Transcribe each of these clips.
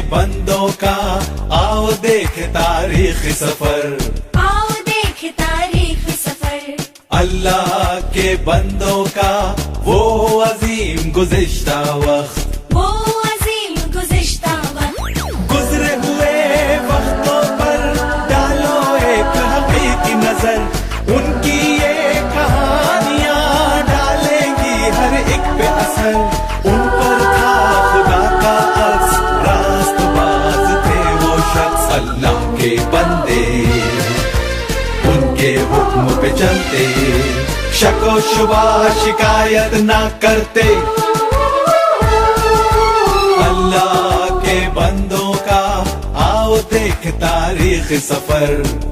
बंदों का आओ देख तारीख सफर, आओ देख तारीख सफर। अल्लाह के बंदों का वो अजीम गुज़िश्ता वक्त, वो अजीम गुज़िश्ता वक्त। गुजरे हुए वक्तों पर डालो एक हकीकी नजर, उनकी ये कहानियां डालेंगी हर एक पे असर। उन पर था खुदा का अक्स, रास्तबाज थे वो शख्स, अल्लाह के बंदे उनके हुक्म पे चलते, शको शुबा शिकायत ना करते। अल्लाह के बंदों का आओ देख तारीख सफर।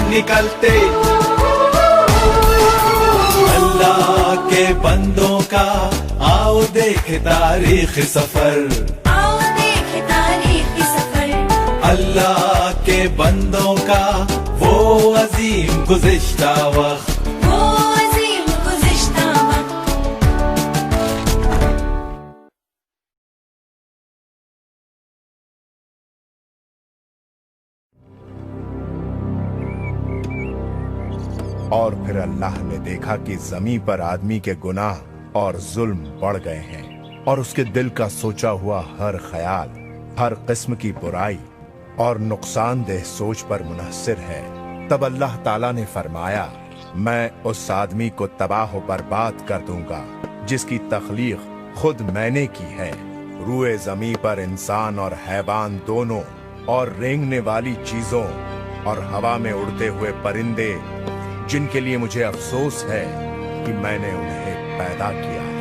निकलते अल्लाह के बंदों का आओ देख तारीख सफर, आओ देख तारीख सफर। अल्लाह के बंदों का वो अजीम गुज़िश्ता वक्त, वो अजीम गुज़िश्ता वक्त। और फिर अल्लाह ने देखा कि जमीन पर आदमी के गुनाह और जुल्म बढ़ गए हैं, और उसके दिल का सोचा हुआ हर ख्याल हर किस्म की बुराई और नुकसानदेह सोच पर मुनहसिर है। तब अल्लाह ताला ने फरमाया, मैं उस आदमी को तबाह बर्बाद कर दूंगा जिसकी तख्लीक खुद मैंने की है। रूए जमीन पर इंसान और हैवान दोनों, और रेंगने वाली चीजों और हवा में उड़ते हुए परिंदे, जिनके लिए मुझे अफसोस है कि मैंने उन्हें पैदा किया है।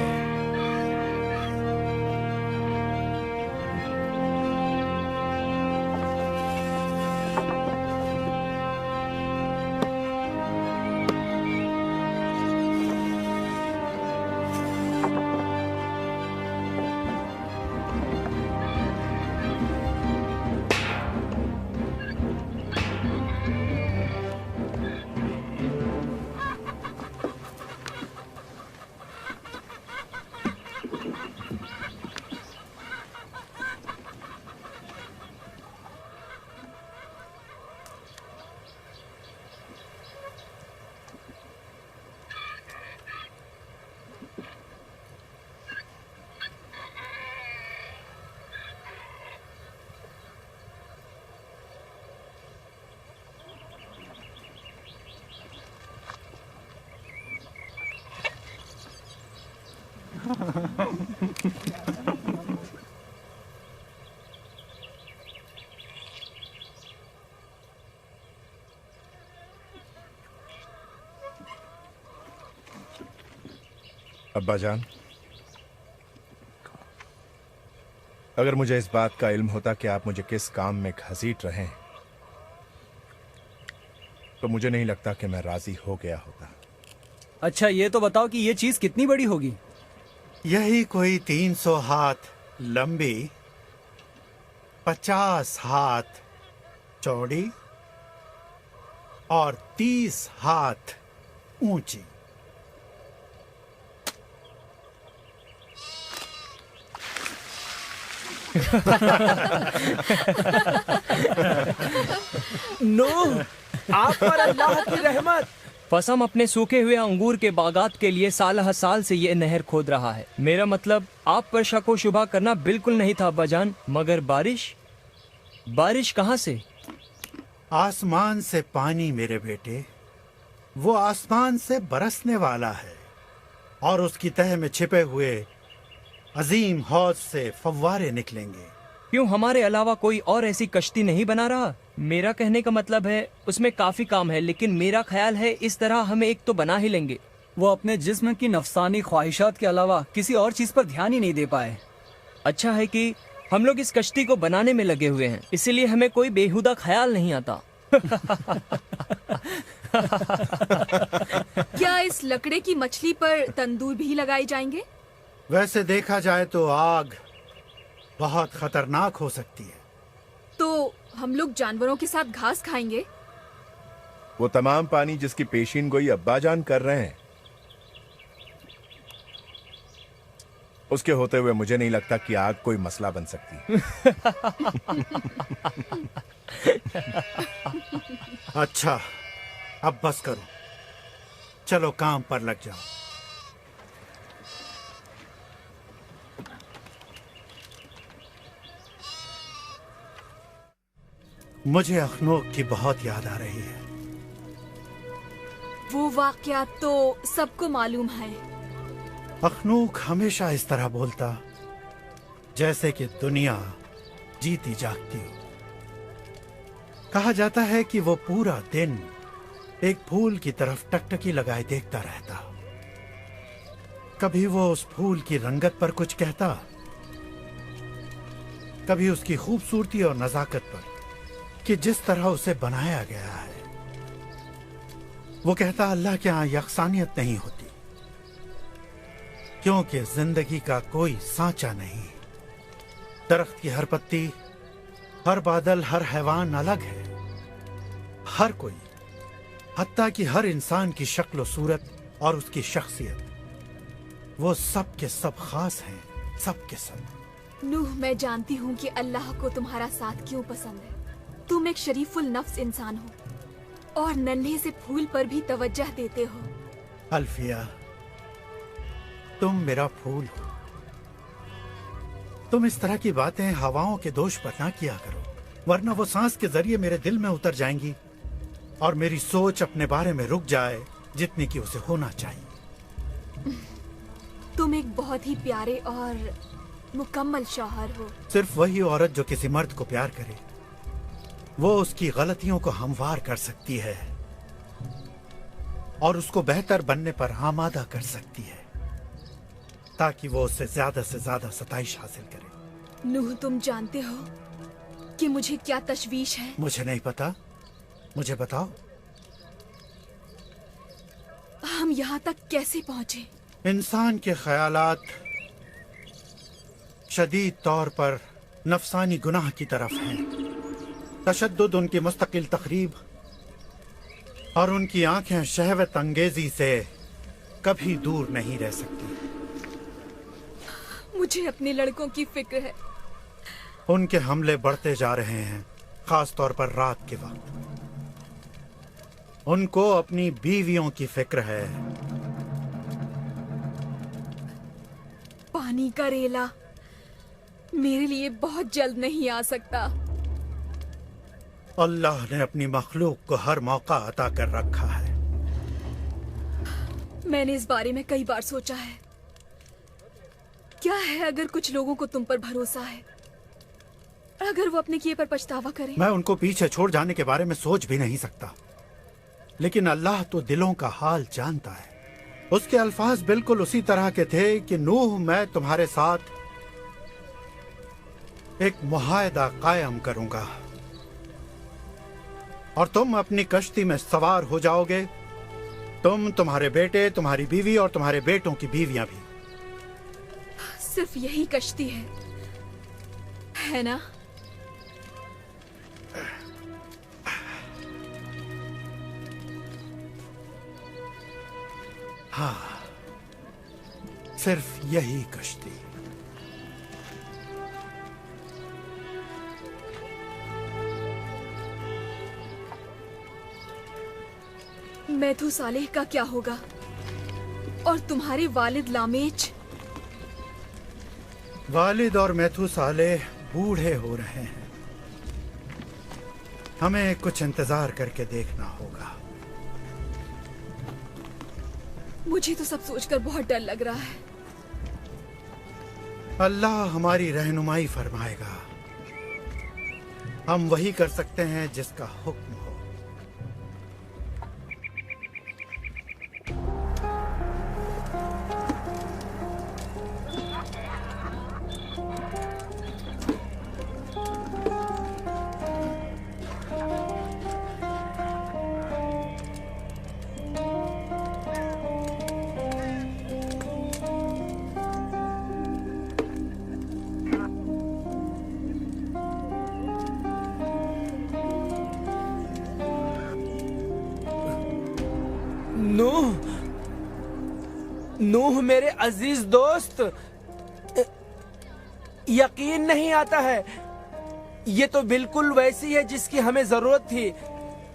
अब्बाजान, अगर मुझे इस बात का इल्म होता कि आप मुझे किस काम में घसीट रहे हैं, तो मुझे नहीं लगता कि मैं राजी हो गया होता। अच्छा, ये तो बताओ कि ये चीज कितनी बड़ी होगी? यही कोई 300 हाथ लंबी, 50 हाथ चौड़ी और 30 हाथ ऊंची। नूह, आप पर अल्लाह की रहमत। फसम अपने सूखे हुए अंगूर के बागात के लिए साल हर साल से ये नहर खोद रहा है। मेरा मतलब आप पर शक व शुबा करना बिल्कुल नहीं था अब्बाजान, मगर बारिश कहाँ से? आसमान से पानी मेरे बेटे, वो आसमान से बरसने वाला है और उसकी तह में छिपे हुए अजीम हौज से फव्वारे निकलेंगे। क्यों हमारे अलावा कोई और ऐसी कश्ती नहीं बना रहा? मेरा कहने का मतलब है उसमें काफी काम है, लेकिन मेरा ख्याल है इस तरह हमें एक तो बना ही लेंगे। वो अपने जिस्म की नफसानी ख्वाहिशात के अलावा किसी और चीज पर ध्यान ही नहीं दे पाए। अच्छा है कि हम लोग इस कश्ती को बनाने में लगे हुए हैं, इसीलिए हमें कोई बेहुदा ख्याल नहीं आता। क्या इस लकड़े की मछली पर तंदूर भी लगाए जाएंगे? वैसे देखा जाए तो आग बहुत खतरनाक हो सकती है। तो हम लोग जानवरों के साथ घास खाएंगे? वो तमाम पानी जिसकी पेशीन गोई अब्बाजान कर रहे हैं, उसके होते हुए मुझे नहीं लगता कि आग कोई मसला बन सकती। अच्छा, अब बस करो, चलो काम पर लग जाओ। मुझे अखनूक की बहुत याद आ रही है। वो वाकयात तो सबको मालूम है। अखनूक हमेशा इस तरह बोलता जैसे कि दुनिया जीती जागती हो। कहा जाता है कि वो पूरा दिन एक फूल की तरफ टकटकी लगाए देखता रहता। कभी वो उस फूल की रंगत पर कुछ कहता, कभी उसकी खूबसूरती और नजाकत पर कि जिस तरह उसे बनाया गया है। वो कहता अल्लाह के यहाँ यकसानियत नहीं होती, क्योंकि जिंदगी का कोई सांचा नहीं। दरख्त की हर पत्ती, हर बादल, हर हैवान अलग है। हर कोई, हत्ता कि हर इंसान की शक्ल सूरत और उसकी शख्सियत, वो सब के सब खास हैं, सब के सब। नूह, मैं जानती हूँ कि अल्लाह को तुम्हारा साथ क्यों पसंद है। तुम एक शरीफुल नफ्स इंसान हो और नन्हे से फूल पर भी तवज्जह देते हो। अल्फिया, तुम मेरा फूल हो। तुम इस तरह की बातें हवाओं के दोष पर ना किया करो, वरना वो सांस के जरिए मेरे दिल में उतर जाएंगी और मेरी सोच अपने बारे में रुक जाए जितनी कि उसे होना चाहिए। तुम एक बहुत ही प्यारे और मुकम्मल शौहर हो। सिर्फ वही औरत जो किसी मर्द को प्यार करे, वो उसकी गलतियों को हमवार कर सकती है और उसको बेहतर बनने पर आमादा कर सकती है, ताकि वो उससे से ज्यादा सताइश हासिल करे। नूह, तुम जानते हो कि मुझे क्या तशवीश है? मुझे नहीं पता, मुझे बताओ। हम यहाँ तक कैसे पहुँचे? इंसान के ख्यालात शदीद तौर पर नफसानी गुनाह की तरफ हैं। तशद्दुद उनकी मुस्तकिल तकरीब और उनकी आंखें शहवत अंगेजी से कभी दूर नहीं रह सकती। मुझे अपने लड़कों की फिक्र है। उनके हमले बढ़ते जा रहे हैं, खास तौर पर रात के वक्त। उनको अपनी बीवियों की फिक्र है। पानी का रेला मेरे लिए बहुत जल्द नहीं आ सकता। अल्लाह ने अपनी मखलूक को हर मौका अता कर रखा है। मैंने इस बारे में कई बार सोचा है। क्या है अगर कुछ लोगों को तुम पर भरोसा है, अगर वो अपने किए पर पछतावा करें? मैं उनको पीछे छोड़ जाने के बारे में सोच भी नहीं सकता, लेकिन अल्लाह तो दिलों का हाल जानता है। उसके अल्फाज बिल्कुल उसी तरह के थे कि नूह, मैं तुम्हारे साथ एक मुआहदा कायम करूंगा और तुम अपनी कश्ती में सवार हो जाओगे, तुम, तुम्हारे बेटे, तुम्हारी बीवी और तुम्हारे बेटों की बीवियां भी। सिर्फ यही कश्ती है ना? हाँ, सिर्फ यही कश्ती। मैथू सालेह का क्या होगा? और तुम्हारे वालिद लामेच? वालिद और मैथू सालेह बूढ़े हो रहे हैं। हमें कुछ इंतजार करके देखना होगा। मुझे तो सब सोचकर बहुत डर लग रहा है। अल्लाह हमारी रहनुमाई फरमाएगा। हम वही कर सकते हैं जिसका हुक्म हो। नूह मेरे अजीज दोस्त, यकीन नहीं आता है। ये तो बिल्कुल वैसी है जिसकी हमें जरूरत थी।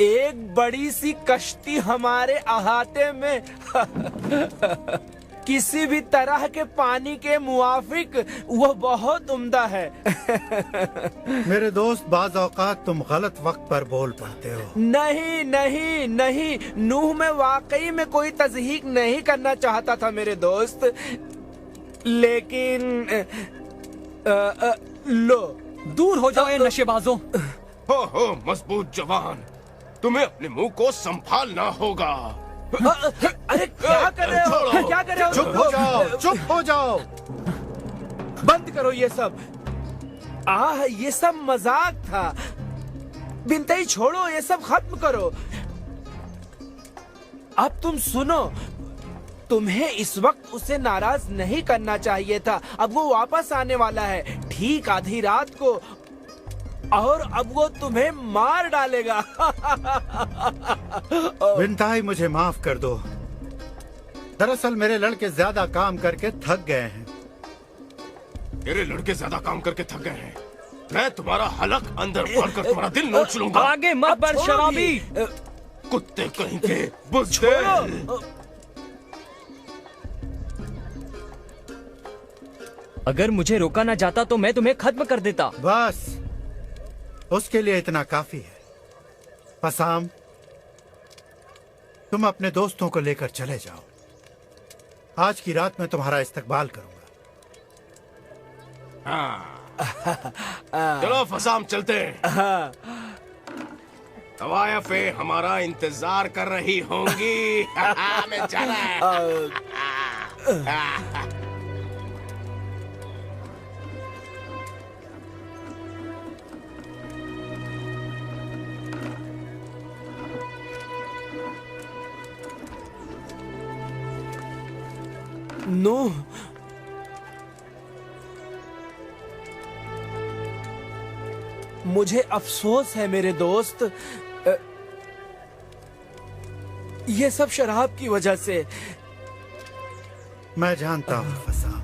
एक बड़ी सी कश्ती हमारे अहाते में किसी भी तरह के पानी के मुआफिक, वह बहुत उम्दा है। मेरे दोस्त, बाज औकात तुम गलत वक्त पर बोल पड़ते हो। नहीं नहीं नहीं, नूह में वाकई में कोई तज़हीक नहीं करना चाहता था मेरे दोस्त, लेकिन लो। दूर हो जाओ ये नशेबाजों। हो मजबूत जवान, तुम्हें अपने मुंह को संभालना होगा। अरे क्या कर रहे हो? क्या कर रहे हो? चुप हो जाओ, चुप हो जाओ। बंद करो ये सब। ये सब मजाक था। बिनते छोड़ो, ये सब खत्म करो। अब तुम सुनो, तुम्हें इस वक्त उसे नाराज नहीं करना चाहिए था। अब वो वापस आने वाला है ठीक आधी रात को, और अब वो तुम्हें मार डालेगा। बिनताई, मुझे माफ कर दो। दरअसल मेरे लड़के ज्यादा काम करके थक गए हैं। तेरे लड़के ज्यादा काम करके थक गए हैं। मैं तुम्हारा हलक अंदर भरकर तुम्हारा दिल नोच लूंगा। आगे मत बढ़ शराबी। कुत्ते कहीं के बुज़दिल। अगर मुझे रोका ना जाता तो मैं तुम्हें खत्म कर देता। बस, उसके लिए इतना काफी है। पसाम, तुम अपने दोस्तों को लेकर चले जाओ। आज की रात मैं तुम्हारा इस्तकबाल करूंगा। चलो फसाम, चलते हैं। तवायफे हमारा इंतजार कर रही होंगी। मैं जा रहा है। नूह, मुझे अफसोस है मेरे दोस्त, ये सब शराब की वजह से। मैं जानता हूँ फसाम।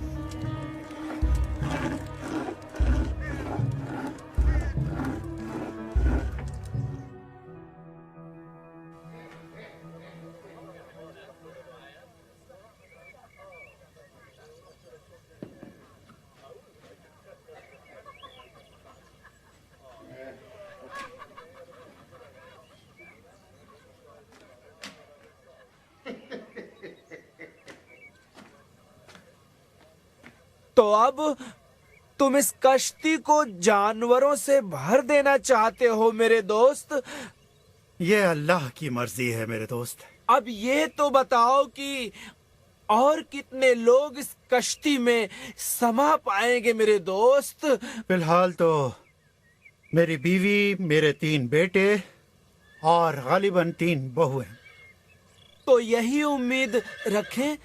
तो अब तुम इस कश्ती को जानवरों से भर देना चाहते हो मेरे दोस्त? ये अल्लाह की मर्जी है मेरे दोस्त। अब ये तो बताओ कि और कितने लोग इस कश्ती में समा पाएंगे मेरे दोस्त? फिलहाल तो मेरी बीवी, मेरे 3 बेटे और गालिबन 3 बहुएं। तो यही उम्मीद रखें।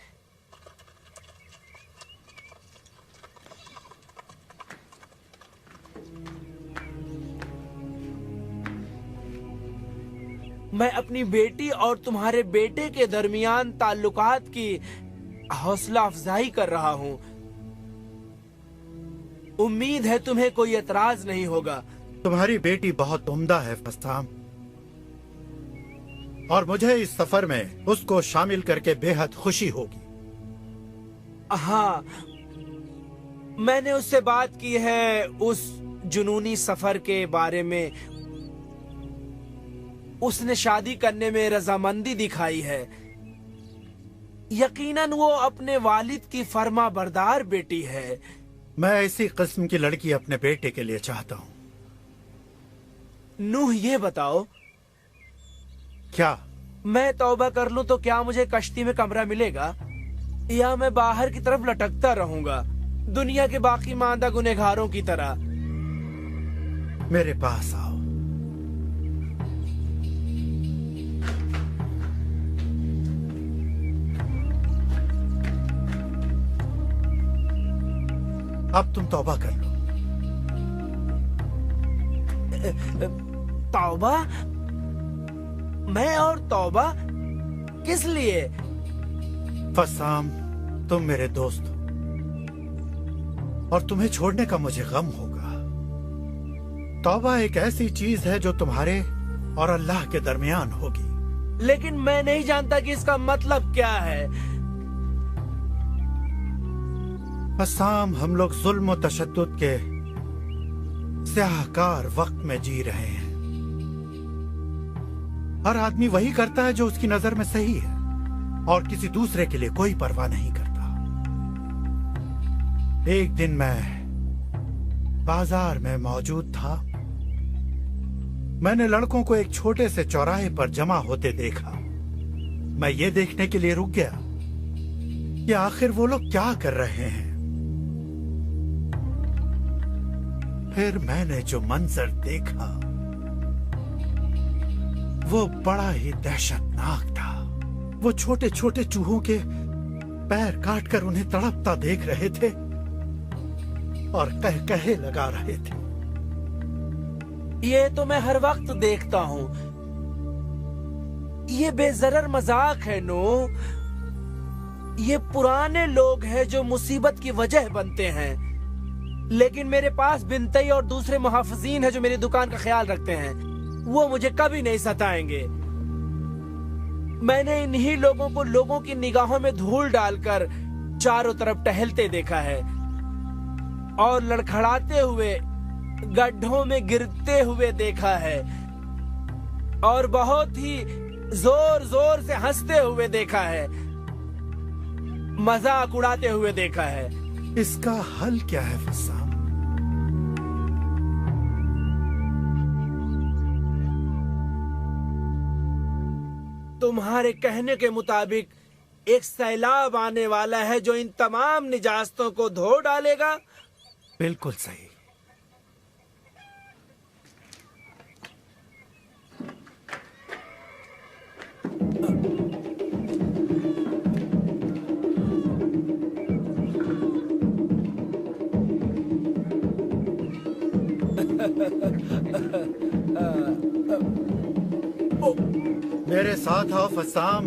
मैं अपनी बेटी और तुम्हारे बेटे के दरमियान ताल्लुकात की हौसला अफजाई कर रहा हूँ। उम्मीद है तुम्हें कोई एतराज नहीं होगा। तुम्हारी बेटी बहुत उम्दा है फसाम। और मुझे इस सफर में उसको शामिल करके बेहद खुशी होगी। हाँ, मैंने उससे बात की है उस जुनूनी सफर के बारे में। उसने शादी करने में रजामंदी दिखाई है। यकीनन वो अपने वालिद की फर्मा बरदार बेटी है। मैं इसी किस्म की लड़की अपने बेटे के लिए चाहता हूँ। नूह, ये बताओ, क्या मैं तौबा कर लूं तो क्या मुझे कश्ती में कमरा मिलेगा, या मैं बाहर की तरफ लटकता रहूंगा दुनिया के बाकी मांदा गुनहगारों की तरह? मेरे पास आओ। अब तुम तौबा कर लो। तौबा? मैं और तौबा? किस लिए? फसाम, तुम मेरे दोस्त हो और तुम्हें छोड़ने का मुझे गम होगा। तौबा एक ऐसी चीज है जो तुम्हारे और अल्लाह के दरमियान होगी। लेकिन मैं नहीं जानता कि इसका मतलब क्या है। फसाम, हम लोग जुल्म और तशद्दुद के स्याहकार वक्त में जी रहे हैं। हर आदमी वही करता है जो उसकी नजर में सही है और किसी दूसरे के लिए कोई परवाह नहीं करता। एक दिन मैं बाजार में मौजूद था। मैंने लड़कों को एक छोटे से चौराहे पर जमा होते देखा। मैं ये देखने के लिए रुक गया कि आखिर वो लोग क्या कर रहे हैं। फिर मैंने जो मंजर देखा वो बड़ा ही दहशतनाक था। वो छोटे छोटे चूहों के पैर काटकर उन्हें तड़पता देख रहे थे और कहे लगा रहे थे। ये तो मैं हर वक्त देखता हूँ। ये बेजरर मजाक है नो। ये पुराने लोग हैं जो मुसीबत की वजह बनते हैं। लेकिन मेरे पास बिनतई और दूसरे मुहाफिजीन हैं जो मेरी दुकान का ख्याल रखते हैं। वो मुझे कभी नहीं सताएंगे। मैंने इन्हीं लोगों को लोगों की निगाहों में धूल डालकर चारों तरफ टहलते देखा है और लड़खड़ाते हुए गड्ढों में गिरते हुए देखा है और बहुत ही जोर जोर से हंसते हुए देखा है, मजाक उड़ाते हुए देखा है। इसका हल क्या है फसाम? तुम्हारे कहने के मुताबिक एक सैलाब आने वाला है जो इन तमाम निजास्तों को धो डालेगा। बिल्कुल सही। मेरे साथ आओ फसाम।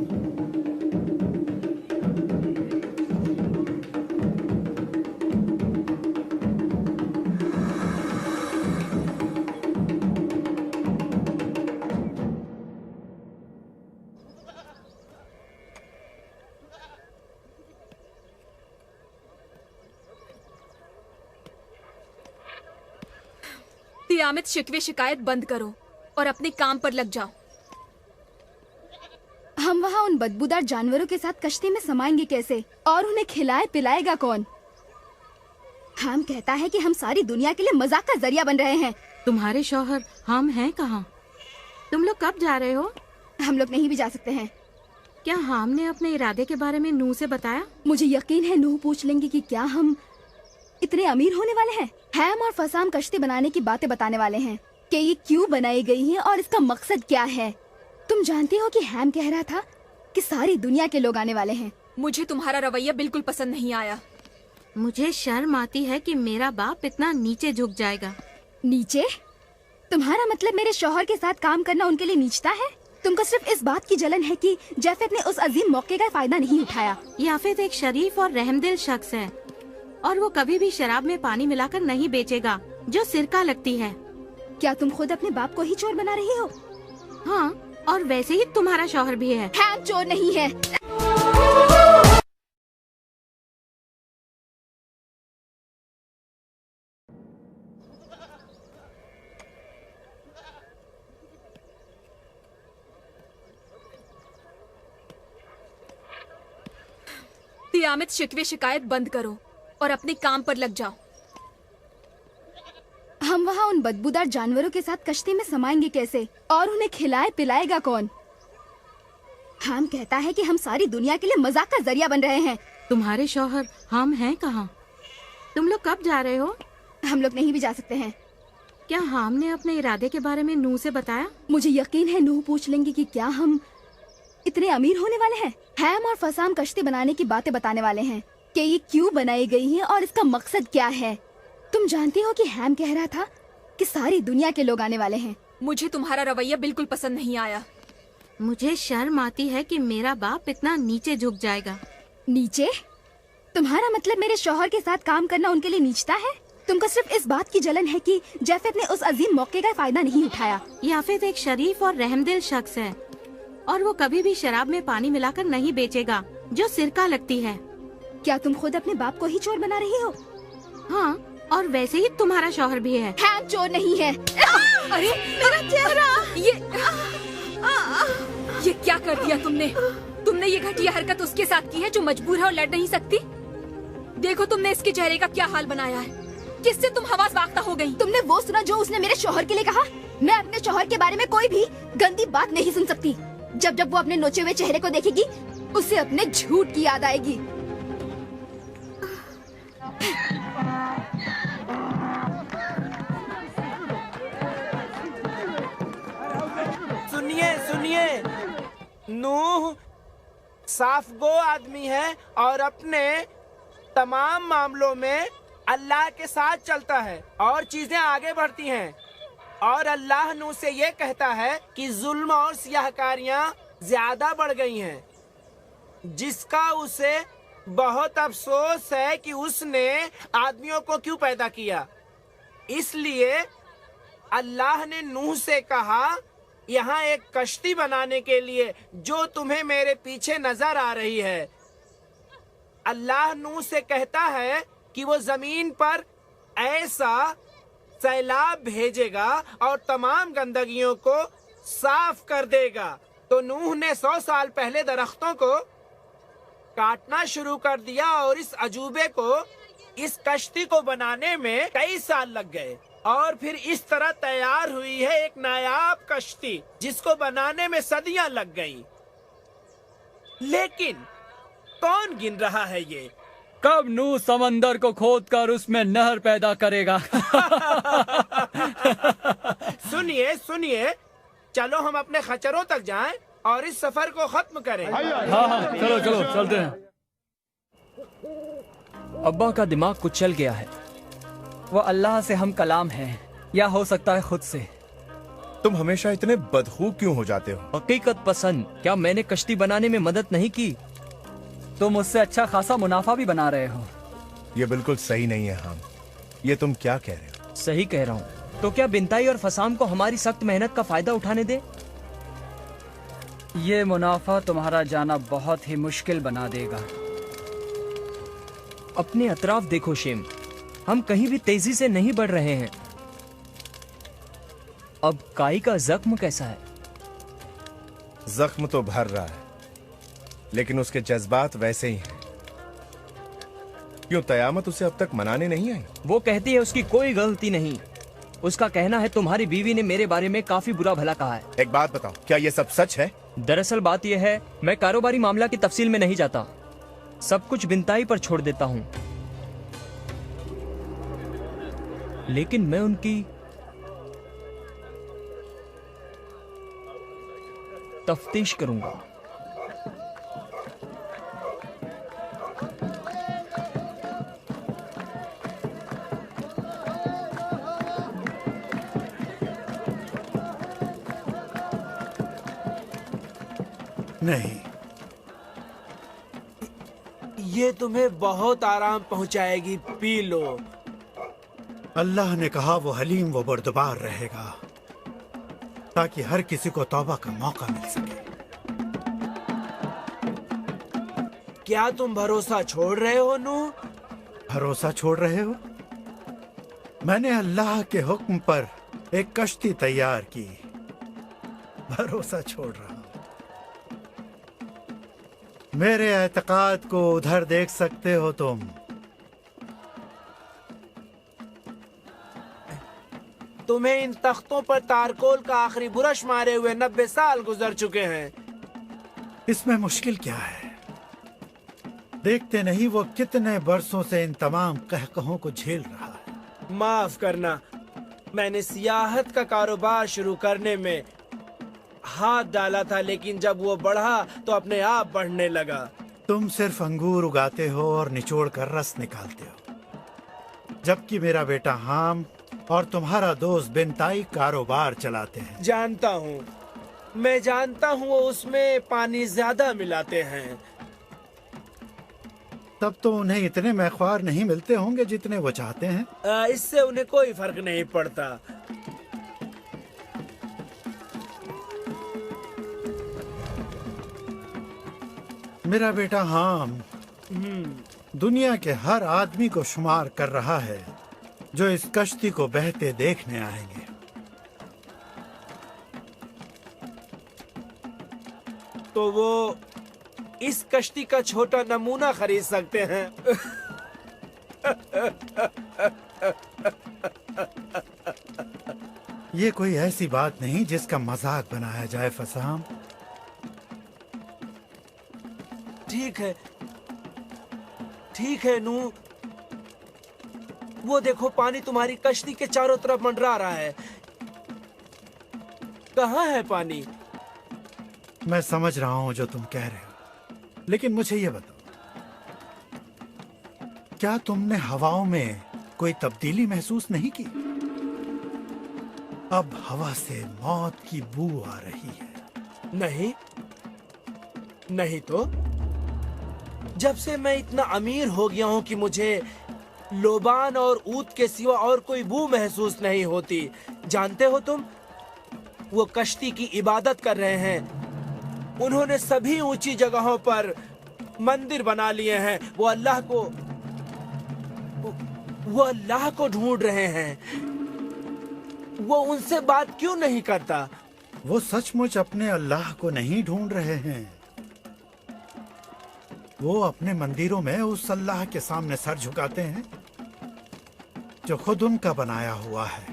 तियामत शिकवे शिकायत बंद करो और अपने काम पर लग जाओ। हम वहाँ उन बदबूदार जानवरों के साथ कश्ती में समाएंगे कैसे और उन्हें खिलाए पिलाएगा कौन? हम कहता है कि हम सारी दुनिया के लिए मजाक का जरिया बन रहे हैं। तुम्हारे शौहर हम हैं कहाँ? तुम लोग कब जा रहे हो? हम लोग नहीं भी जा सकते हैं। क्या हाम ने अपने इरादे के बारे में नूह से बताया? मुझे यकीन है नूह पूछ लेंगे कि क्या हम इतने अमीर होने वाले हैं। हैम और फसाम कश्ती बनाने की बातें बताने वाले हैं कि ये क्यों बनाई गई है और इसका मकसद क्या है। तुम जानती हो कि हैम कह रहा था कि सारी दुनिया के लोग आने वाले हैं। मुझे तुम्हारा रवैया बिल्कुल पसंद नहीं आया। मुझे शर्म आती है कि मेरा बाप इतना नीचे झुक जाएगा। नीचे? तुम्हारा मतलब मेरे शौहर के साथ काम करना उनके लिए नीचता है? तुमको सिर्फ इस बात की जलन है कि जाफेद ने उस अजीम मौके का फायदा नहीं उठाया। याफेद एक शरीफ और रहमदिल शख्स है और वो कभी भी शराब में पानी मिलाकर नहीं बेचेगा जो सिरका लगती है। क्या तुम खुद अपने बाप को ही चोर बना रही हो? हाँ, और वैसे ही तुम्हारा शौहर भी है। हैम चोर नहीं है। तियामत शिकवे शिकायत बंद करो और अपने काम पर लग जाओ। हम वहाँ उन बदबूदार जानवरों के साथ कश्ती में समाएंगे कैसे, और उन्हें खिलाए पिलाएगा कौन? हम कहता है कि हम सारी दुनिया के लिए मजाक का जरिया बन रहे हैं। तुम्हारे शौहर हम हैं कहाँ? तुम लोग कब जा रहे हो? हम लोग नहीं भी जा सकते हैं। क्या हाम ने अपने इरादे के बारे में नूह से बताया? मुझे यकीन है नूह पूछ लेंगे कि क्या हम इतने अमीर होने वाले हैं। हैम और फसाम कश्ती बनाने की बातें बताने वाले हैं कि ये क्यों बनाई गई है और इसका मकसद क्या है। तुम जानती हो कि हैम कह रहा था कि सारी दुनिया के लोग आने वाले हैं। मुझे तुम्हारा रवैया बिल्कुल पसंद नहीं आया। मुझे शर्म आती है कि मेरा बाप इतना नीचे झुक जाएगा। नीचे? तुम्हारा मतलब मेरे शौहर के साथ काम करना उनके लिए नीचता है? तुमको सिर्फ इस बात की जलन है कि जाफेद ने उस अजीम मौके का फायदा नहीं उठाया। याफेद एक शरीफ और रहमदिल शख्स है और वो कभी भी शराब में पानी मिलाकर नहीं बेचेगा जो सिरका लगती है। क्या तुम खुद अपने बाप को ही चोर बना रही हो? हाँ, और वैसे ही तुम्हारा शौहर भी है। हैम चोर नहीं है। अरे मेरा चेहरा! ये क्या कर दिया तुमने? तुमने ये घटिया हरकत उसके साथ की है जो मजबूर है और लड़ नहीं सकती। देखो तुमने इसके चेहरे का क्या हाल बनाया है। किससे तुम हवास वाख्ता हो गई? तुमने वो सुना जो उसने मेरे शौहर के लिए कहा? मैं अपने शौहर के बारे में कोई भी गंदी बात नहीं सुन सकती। जब जब वो अपने नोचे हुए चेहरे को देखेगी उसे अपने झूठ की याद आएगी। सुनिए सुनिए, नूह साफ गो आदमी है और अपने तमाम मामलों में अल्लाह के साथ चलता है और चीजें आगे बढ़ती हैं। और अल्लाह नूह से ये कहता है कि जुल्म और सियाहकारियां ज्यादा बढ़ गई हैं, जिसका उसे बहुत अफसोस है कि उसने आदमियों को क्यों पैदा किया। इसलिए अल्लाह ने नूह से कहा, यहाँ एक कश्ती बनाने के लिए जो तुम्हें मेरे पीछे नजर आ रही है। अल्लाह नूह से कहता है कि वो जमीन पर ऐसा सैलाब भेजेगा और तमाम गंदगियों को साफ कर देगा। तो नूह ने 100 साल पहले दरख्तों को काटना शुरू कर दिया और इस अजूबे को, इस कश्ती को बनाने में कई साल लग गए और फिर इस तरह तैयार हुई है एक नायाब कश्ती जिसको बनाने में सदियां लग गईं। लेकिन कौन गिन रहा है ये? कब नूह समंदर को खोदकर उसमें नहर पैदा करेगा? सुनिए सुनिए, चलो हम अपने खच्चरों तक जाएं और इस सफर को खत्म करें। हाँ, चलो चलो चलते हैं। अब्बा का दिमाग कुछ चल गया है। वो अल्लाह से हम कलाम हैं, या हो सकता है खुद से। तुम हमेशा इतने बदखू क्यों हो जाते हो? हकीकत पसंद। क्या मैंने कश्ती बनाने में मदद नहीं की? तुम उससे अच्छा खासा मुनाफा भी बना रहे हो। ये बिल्कुल सही नहीं है हम। ये तुम क्या कह रहे हो? सही कह रहा हूँ। तो क्या बिनताई और फसाम को हमारी सख्त मेहनत का फायदा उठाने दे? ये मुनाफा तुम्हारा जाना बहुत ही मुश्किल बना देगा। अपने अतराफ देखो शेम, हम कहीं भी तेजी से नहीं बढ़ रहे हैं। अब काई का जख्म कैसा है? जख्म तो भर रहा है, लेकिन उसके जज्बात वैसे ही हैं। क्यों तयामत उसे अब तक मनाने नहीं आई? वो कहती है उसकी कोई गलती नहीं। उसका कहना है तुम्हारी बीवी ने मेरे बारे में काफी बुरा भला कहा है। एक बात बताओ, क्या ये सब सच है? दरअसल बात यह है, मैं कारोबारी मामला की तफसील में नहीं जाता। सब कुछ बिनताई पर छोड़ देता हूँ। लेकिन मैं उनकी तफ्तीश करूंगा। नहीं, ये तुम्हें बहुत आराम पहुंचाएगी, पी लो। अल्लाह ने कहा वो हलीम व बर्दबार रहेगा। ताकि हर किसी को तौबा का मौका मिल सके। क्या तुम भरोसा छोड़ रहे हो नूह? भरोसा छोड़ रहे हो? मैंने अल्लाह के हुक्म पर एक कश्ती तैयार की, भरोसा छोड़ रहा हूं। मेरे एतकाद को उधर देख सकते हो तुम। तुम्हें इन तख्तों पर तारकोल का आखिरी बुरश मारे हुए 90 साल गुजर चुके हैं। इसमें मुश्किल क्या है? देखते नहीं वो कितने बरसों से इन तमाम कहकहों को झेल रहा है। माफ करना, मैंने सियाहत का कारोबार शुरू करने में हाथ डाला था, लेकिन जब वो बढ़ा तो अपने आप बढ़ने लगा। तुम सिर्फ अंगूर उगाते हो और निचोड़ कर रस निकालते हो, जबकि मेरा बेटा हाम और तुम्हारा दोस्त बिनताई कारोबार चलाते हैं। जानता हूँ, मैं जानता हूँ वो उसमें पानी ज्यादा मिलाते हैं। तब तो उन्हें इतने मैख्वार नहीं मिलते होंगे जितने वो चाहते हैं। इससे उन्हें कोई फर्क नहीं पड़ता। मेरा बेटा हाम दुनिया के हर आदमी को शुमार कर रहा है जो इस कश्ती को बहते देखने आएंगे। तो वो इस कश्ती का छोटा नमूना खरीद सकते हैं। ये कोई ऐसी बात नहीं जिसका मजाक बनाया जाए फसाम। ठीक है नूह। वो देखो, पानी तुम्हारी कश्ती के चारों तरफ मंडरा रहा है। कहाँ है पानी? मैं समझ रहा हूँ जो तुम कह रहे हो, लेकिन मुझे ये बताओ, क्या तुमने हवाओं में कोई तब्दीली महसूस नहीं की? अब हवा से मौत की बू आ रही है। नहीं तो जब से मैं इतना अमीर हो गया हूँ कि मुझे लोबान और ऊत के सिवा और कोई बू महसूस नहीं होती। जानते हो तुम, वो कश्ती की इबादत कर रहे हैं। उन्होंने सभी ऊंची जगहों पर मंदिर बना लिए हैं। वो अल्लाह को ढूंढ रहे हैं। वो उनसे बात क्यों नहीं करता? वो सचमुच अपने अल्लाह को नहीं ढूंढ रहे हैं। वो अपने मंदिरों में उस अल्लाह के सामने सर झुकाते हैं जो खुद उनका बनाया हुआ है,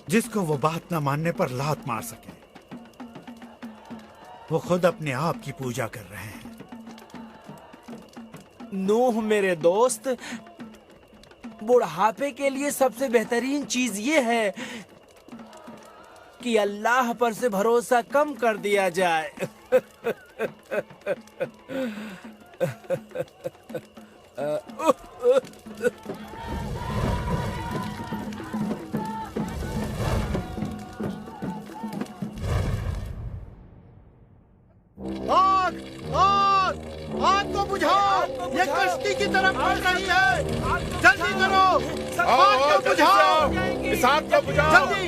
जिसको वो बात न मानने पर लात मार सके। वो खुद अपने आप की पूजा कर रहे हैं। नूह मेरे दोस्त, बुढ़ापे के लिए सबसे बेहतरीन चीज ये है कि अल्लाह पर से भरोसा कम कर दिया जाए। आग को बुझाओ, ये कश्ती की तरफ बढ़ रही है। जल्दी करो, आग को बुझाओ, इस आग को बुझाओ। जल्दी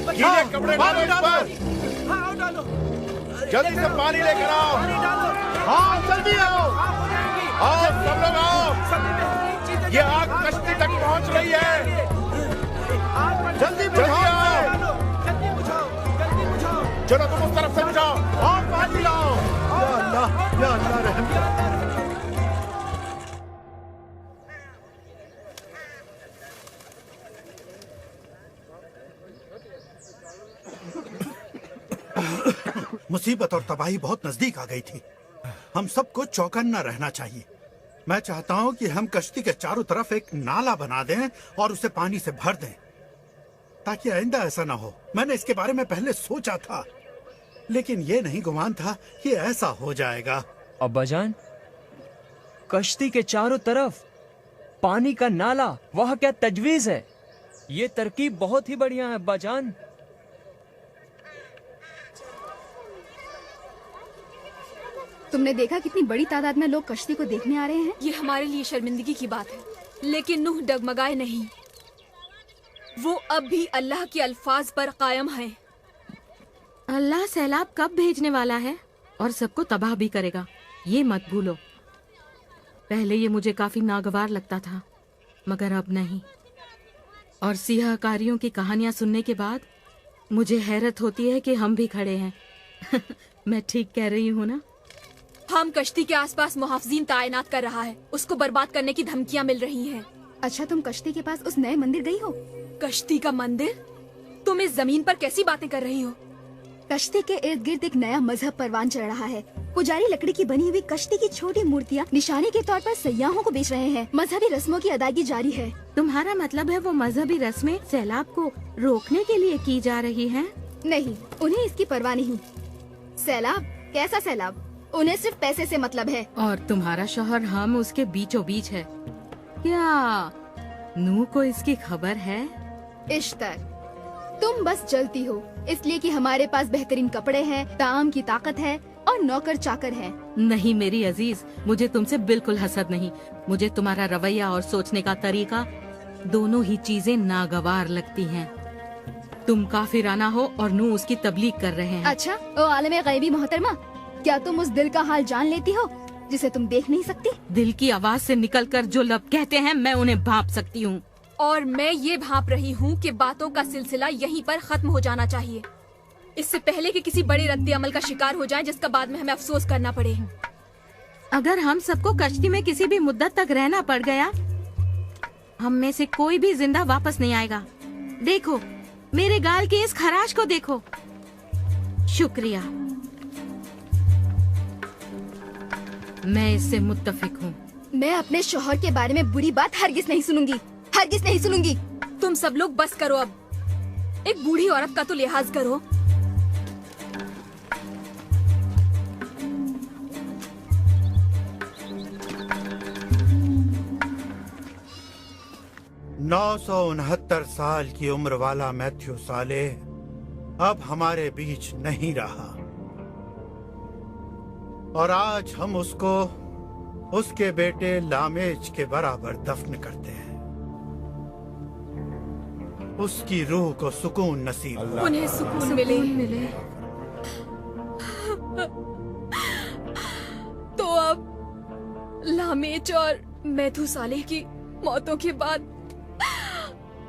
गीले कपड़े डालो इस पर। डालो, जल्दी से पानी लेकर आओ। हाँ जल्दी आओ। आओ सब लोग आओ। ये आग कश्ती तक पहुंच रही है। जल्दी बुझाओ। चलो तुम उस तरफ से बुझाओ। और पानी लाओ। या अल्लाह रहम कर। मुसीबत और तबाही बहुत नजदीक आ गई थी। हम सबको चौकन्ना रहना चाहिए। मैं चाहता हूं कि हम कश्ती के चारों तरफ एक नाला बना दें और उसे पानी से भर दें, ताकि आइंदा ऐसा ना हो। मैंने इसके बारे में पहले सोचा था, लेकिन ये नहीं गुमान था कि ऐसा हो जाएगा। अब्बाजान, कश्ती के चारों तरफ पानी का नाला, वह क्या तजवीज है? ये तरकीब बहुत ही बढ़िया है अब्बाजान। तुमने देखा कितनी बड़ी तादाद में लोग कश्ती को देखने आ रहे हैं? ये हमारे लिए शर्मिंदगी की बात है, लेकिन नूह डगमगाए नहीं। वो अब भी अल्लाह के अल्फाज पर कायम है। अल्लाह सैलाब कब भेजने वाला है और सबको तबाह भी करेगा, ये मत भूलो। पहले ये मुझे काफी नागवार लगता था, मगर अब नहीं। और सियाहकारियों की कहानियां सुनने के बाद मुझे हैरत होती है कि हम भी खड़े हैं। मैं ठीक कह रही हूँ ना? हम कश्ती के आसपास मुहाफिजीन तैनात कर रहा है, उसको बर्बाद करने की धमकियां मिल रही हैं। अच्छा, तुम कश्ती के पास उस नए मंदिर गई हो? कश्ती का मंदिर? तुम इस जमीन पर कैसी बातें कर रही हो? कश्ती के इर्द गिर्द एक नया मजहब परवान चढ़ रहा है। पुजारी लकड़ी की बनी हुई कश्ती की छोटी मूर्तियाँ निशानी के तौर पर सयाहों को बेच रहे हैं। मजहबी रस्मों की अदायगी जारी है। तुम्हारा मतलब है वो मजहबी रस्में सैलाब को रोकने के लिए की जा रही हैं? नहीं, उन्हें इसकी परवाह नहीं। सैलाब? कैसा सैलाब? उन्हें सिर्फ पैसे से मतलब है। और तुम्हारा शौहर हम उसके बीचों बीच है। क्या नूह को इसकी खबर है? इश्तर, तुम बस जलती हो इसलिए कि हमारे पास बेहतरीन कपड़े हैं, ताम की ताकत है और नौकर चाकर हैं। नहीं मेरी अजीज, मुझे तुमसे बिल्कुल हसद नहीं। मुझे तुम्हारा रवैया और सोचने का तरीका, दोनों ही चीजें नागवार लगती हैं। तुम काफिराना हो और नूह उसकी तबलीग कर रहे हैं। अच्छा, ओ आलमे गैबी मोहतरमा, क्या तुम उस दिल का हाल जान लेती हो जिसे तुम देख नहीं सकती? दिल की आवाज से निकलकर जो लब कहते हैं मैं उन्हें भांप सकती हूँ। और मैं ये भांप रही हूँ कि बातों का सिलसिला यहीं पर खत्म हो जाना चाहिए, इससे पहले कि किसी बड़े रद्द अमल का शिकार हो जाए जिसका बाद में हमें अफसोस करना पड़े। अगर हम सबको कश्ती में किसी भी मुद्दत तक रहना पड़ गया, हम में से कोई भी जिंदा वापस नहीं आएगा। देखो मेरे गाल की इस खराश को देखो। शुक्रिया, मैं इससे मुत्तफिक हूँ। मैं अपने शौहर के बारे में बुरी बात हरगिज नहीं सुनूंगी, हरगिज नहीं सुनूंगी। तुम सब लोग बस करो अब, एक बूढ़ी औरत का तो लिहाज करो। नौ 969 साल की उम्र वाला मैथ्यू साले अब हमारे बीच नहीं रहा और आज हम उसको उसके बेटे लामेज के बराबर दफन करते हैं। उसकी रूह को सुकून नसीब हो। उन्हें सुकून मिले। तो अब लामेज और मैथुसालेह की मौतों के बाद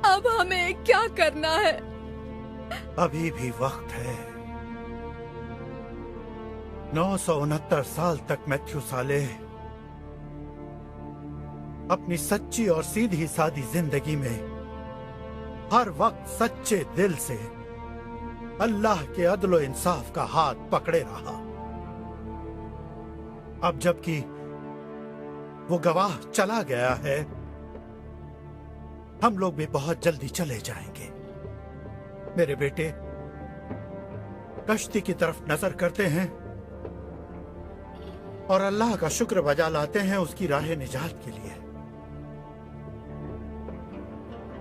अब हमें क्या करना है? अभी भी वक्त है। 969 साल तक मैथ्यू सालेह अपनी सच्ची और सीधी सादी जिंदगी में हर वक्त सच्चे दिल से अल्लाह के अदलो इंसाफ का हाथ पकड़े रहा। अब जबकि वो गवाह चला गया है, हम लोग भी बहुत जल्दी चले जाएंगे। मेरे बेटे कश्ती की तरफ नजर करते हैं और अल्लाह का शुक्र बजा लाते हैं उसकी राह निजात के लिए।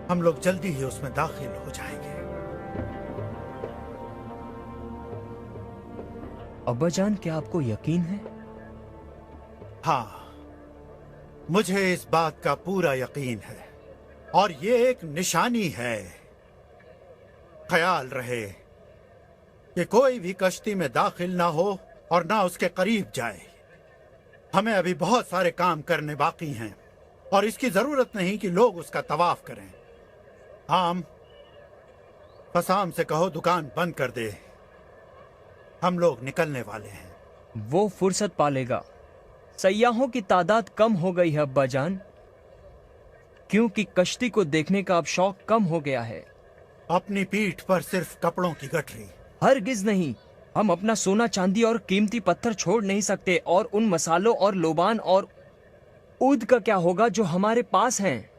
हम लोग जल्दी ही उसमें दाखिल हो जाएंगे। अब्बाजान, क्या आपको यकीन है? हाँ, मुझे इस बात का पूरा यकीन है और ये एक निशानी है। ख्याल रहे कि कोई भी कश्ती में दाखिल ना हो और ना उसके करीब जाए। हमें अभी बहुत सारे काम करने बाकी हैं और इसकी जरूरत नहीं कि लोग उसका तवाफ करें। हम फसाम से कहो दुकान बंद कर दे, हम लोग निकलने वाले हैं। वो फुर्सत पालेगा। सयाहों की तादाद कम हो गई है अब्बाजान, क्योंकि कश्ती को देखने का अब शौक कम हो गया है। अपनी पीठ पर सिर्फ कपड़ों की गठरी? हरगिज नहीं। हम अपना सोना चांदी और कीमती पत्थर छोड़ नहीं सकते। और उन मसालों और लोबान और ऊद का क्या होगा जो हमारे पास हैं?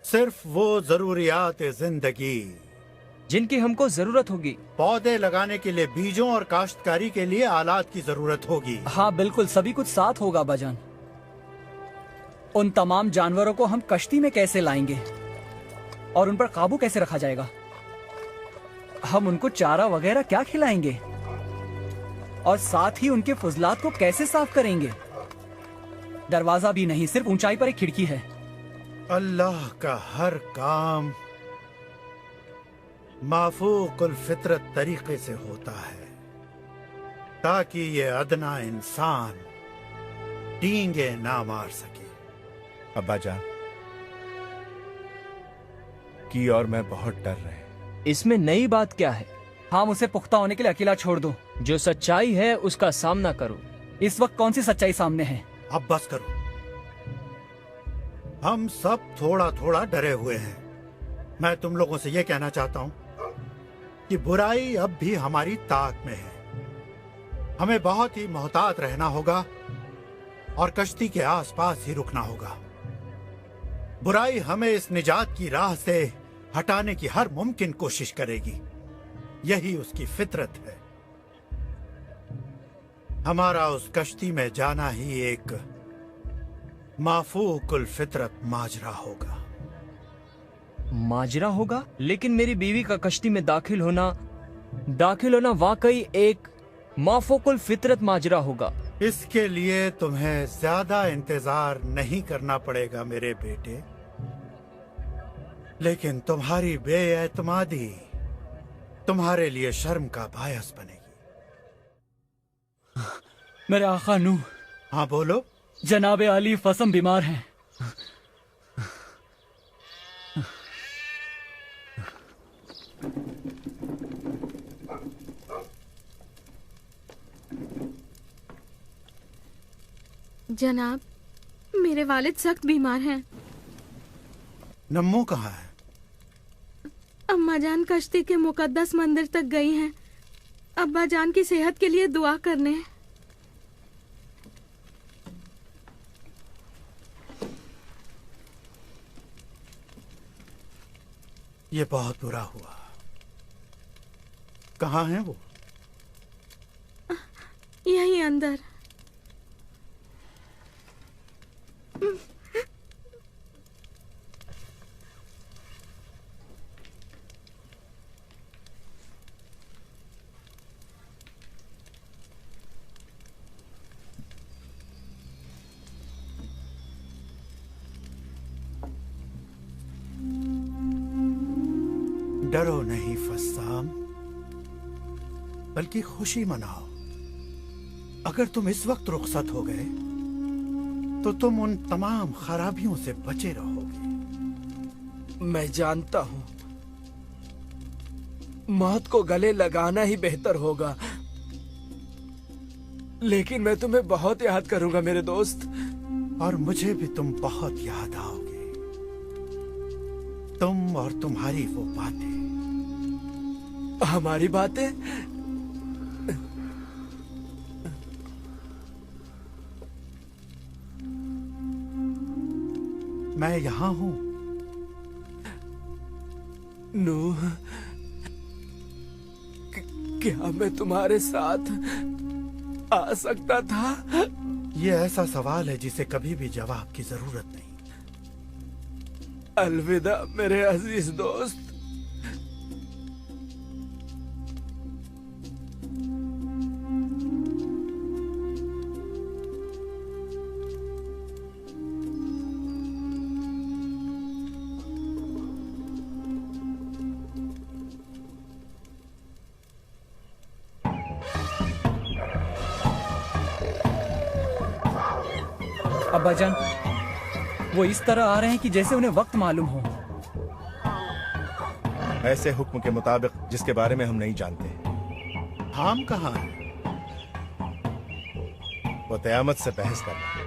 सिर्फ वो जरूरियात जिंदगी जिनकी हमको जरूरत होगी। पौधे लगाने के लिए बीजों और काश्तकारी के लिए आलात की जरूरत होगी। हाँ बिल्कुल, सभी कुछ साथ होगा बाजान। उन तमाम जानवरों को हम कश्ती में कैसे लाएंगे और उन पर काबू कैसे रखा जाएगा? हम उनको चारा वगैरह क्या खिलाएंगे और साथ ही उनके फुजलात को कैसे साफ करेंगे? दरवाजा भी नहीं, सिर्फ ऊंचाई पर एक खिड़की है। अल्लाह का हर काम माफूकुल फितरत तरीके से होता है। ताकि ये अदना इंसान डींगे ना मार सके। अब्बा जान, की और मैं बहुत डर रहे हैं। इसमें नई बात क्या है? हम उसे पुख्ता होने के लिए अकेला छोड़ दो। जो सच्चाई है उसका सामना करो। इस वक्त कौन सी सच्चाई सामने है? अब बस करो। हम सब थोड़ा थोड़ा डरे हुए हैं। मैं तुम लोगों से यह कहना चाहता हूं कि बुराई अब भी हमारी ताक में है। हमें बहुत ही मोहतात रहना होगा और कश्ती के आसपास ही रुकना होगा। बुराई हमें इस निजात की राह से हटाने की हर मुमकिन कोशिश करेगी। यही उसकी फितरत है। हमारा उस कश्ती में जाना ही एक माफूकुल फितरत माजरा होगा। माजरा होगा? लेकिन मेरी बीवी का कश्ती में दाखिल होना वाकई एक माफूकुल फितरत माजरा होगा। इसके लिए तुम्हें ज्यादा इंतजार नहीं करना पड़ेगा मेरे बेटे, लेकिन तुम्हारी बेएतमादी तुम्हारे लिए शर्म का बायस बनेगी। मेरे आका नूह। हाँ बोलो। जनाबे अली फसम बीमार हैं। जनाब, मेरे वालिद सख्त बीमार हैं। नम्मो कहाँ है? अम्मा जान कश्ती के मुकद्दस मंदिर तक गई हैं। अब्बा जान की सेहत के लिए दुआ करने। ये बहुत बुरा हुआ। कहाँ हैं वो? यहीं अंदर। डरो नहीं फस्साम, बल्कि खुशी मनाओ। अगर तुम इस वक्त रुखसत हो गए तो तुम उन तमाम खराबियों से बचे रहोगे। मैं जानता हूँ मौत को गले लगाना ही बेहतर होगा, लेकिन मैं तुम्हें बहुत याद करूंगा मेरे दोस्त। और मुझे भी तुम बहुत याद आओगे। तुम और तुम्हारी वो बातें। हमारी बातें? मैं यहाँ हूँ। नूह, क्या मैं तुम्हारे साथ आ सकता था? ये ऐसा सवाल है जिसे कभी भी जवाब की जरूरत नहीं। अलविदा मेरे अजीज दोस्त। अब्बाजान, वो इस तरह आ रहे हैं कि जैसे उन्हें वक्त मालूम हो। ऐसे हुक्म के मुताबिक जिसके बारे में हम नहीं जानते। हम कहाँ हैं? वो क़यामत से बहस कर रहा है।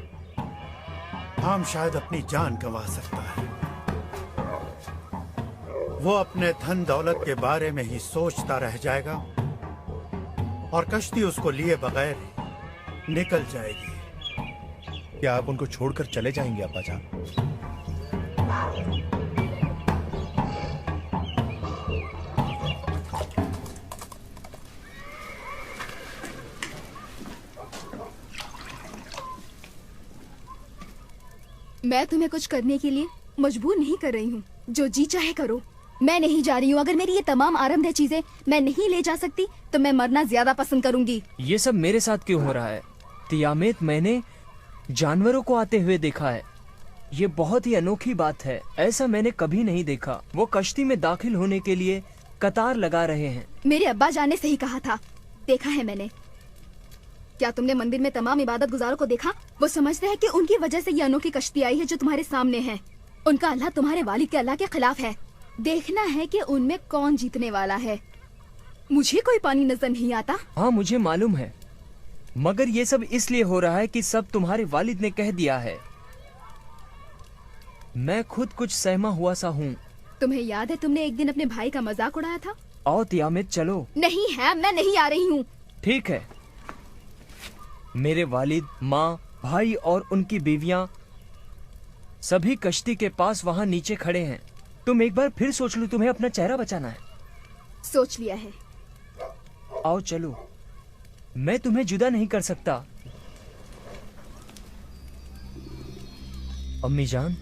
हम शायद अपनी जान गंवा सकता है। वो अपने धन दौलत के बारे में ही सोचता रह जाएगा और कश्ती उसको लिए बगैर निकल जाएगी। क्या आप उनको छोड़कर चले जाएंगे अब्बा जान? मैं तुम्हें कुछ करने के लिए मजबूर नहीं कर रही हूँ। जो जी चाहे करो। मैं नहीं जा रही हूँ। अगर मेरी ये तमाम आरामदेह चीजें मैं नहीं ले जा सकती तो मैं मरना ज्यादा पसंद करूंगी। ये सब मेरे साथ क्यों हो रहा है? तियामेत, मैंने जानवरों को आते हुए देखा है। ये बहुत ही अनोखी बात है। ऐसा मैंने कभी नहीं देखा। वो कश्ती में दाखिल होने के लिए कतार लगा रहे हैं। मेरे अब्बा जान ने सही कहा था। देखा है मैंने। क्या तुमने मंदिर में तमाम इबादत गुजारों को देखा? वो समझते हैं कि उनकी वजह से ये अनोखी कश्ती आई है जो तुम्हारे सामने है। उनका अल्लाह तुम्हारे वालिद के अल्लाह के खिलाफ है। देखना है कि उनमें कौन जीतने वाला है। मुझे कोई पानी नजर नहीं आता। हाँ मुझे मालूम है, मगर ये सब इसलिए हो रहा है कि सब तुम्हारे वालिद ने कह दिया है। मैं खुद कुछ सहमा हुआ सा हूँ। तुम्हें याद है तुमने एक दिन अपने भाई का मजाक उड़ाया था? आओ तियामित चलो। नहीं है, मैं नहीं आ रही हूँ। ठीक है। मेरे वालिद, माँ, भाई और उनकी बीवियां सभी कश्ती के पास वहाँ नीचे खड़े हैं। तुम एक बार फिर सोच लो, तुम्हें अपना चेहरा बचाना है। सोच लिया है। आओ चलो, मैं तुम्हें जुदा नहीं कर सकता। अम्मी जान,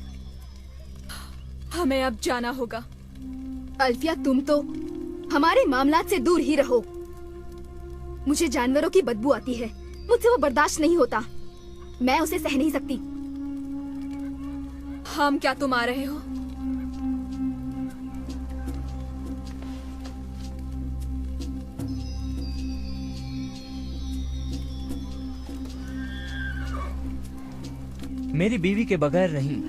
हमें अब जाना होगा। अल्फिया तुम तो हमारे मामलात से दूर ही रहो। मुझे जानवरों की बदबू आती है, मुझसे वो बर्दाश्त नहीं होता। मैं उसे सह नहीं सकती। हम क्या तुम आ रहे हो? मेरी बीवी के बगैर नहीं।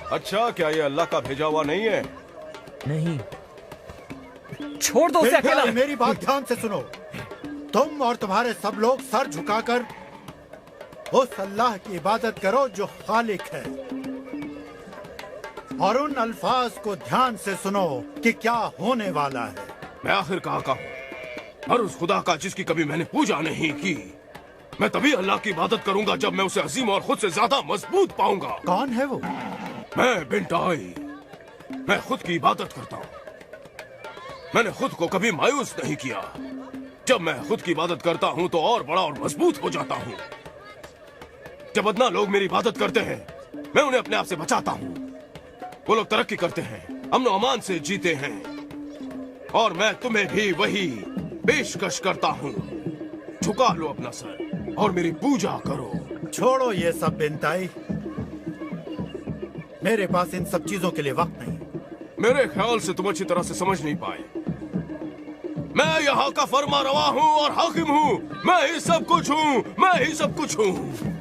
अच्छा, क्या ये अल्लाह का भेजा हुआ नहीं है? नहीं, छोड़ दो उसे अकेला। मेरी बात ध्यान से सुनो। तुम और तुम्हारे सब लोग सर झुकाकर उस अल्लाह की इबादत करो जो खालिक है, और उन अल्फाज को ध्यान से सुनो कि क्या होने वाला है। मैं आखिर कहाँ का हूँ, और उस खुदा का जिसकी कभी मैंने पूजा नहीं की। मैं तभी अल्लाह की इबादत करूंगा जब मैं उसे अजीम और खुद से ज्यादा मजबूत पाऊंगा। कौन है वो? मैं बिंटाई। मैं खुद की इबादत करता हूँ। मैंने खुद को कभी मायूस नहीं किया। जब मैं खुद की इबादत करता हूँ तो और बड़ा और मजबूत हो जाता हूँ। जब अदना लोग मेरी इबादत करते हैं, मैं उन्हें अपने आप से बचाता हूँ। वो लोग तरक्की करते हैं, अमन अमान से जीते हैं, और मैं तुम्हें भी वही पेशकश करता हूँ। झुका लो अपना सर और मेरी पूजा करो। छोड़ो ये सब बिंताई, मेरे पास इन सब चीजों के लिए वक्त नहीं। मेरे ख्याल से तुम अच्छी तरह से समझ नहीं पाए। मैं यहाँ का फरमा रवा हूँ और हाकिम हूँ। मैं ही सब कुछ हूँ, मैं ही सब कुछ हूँ।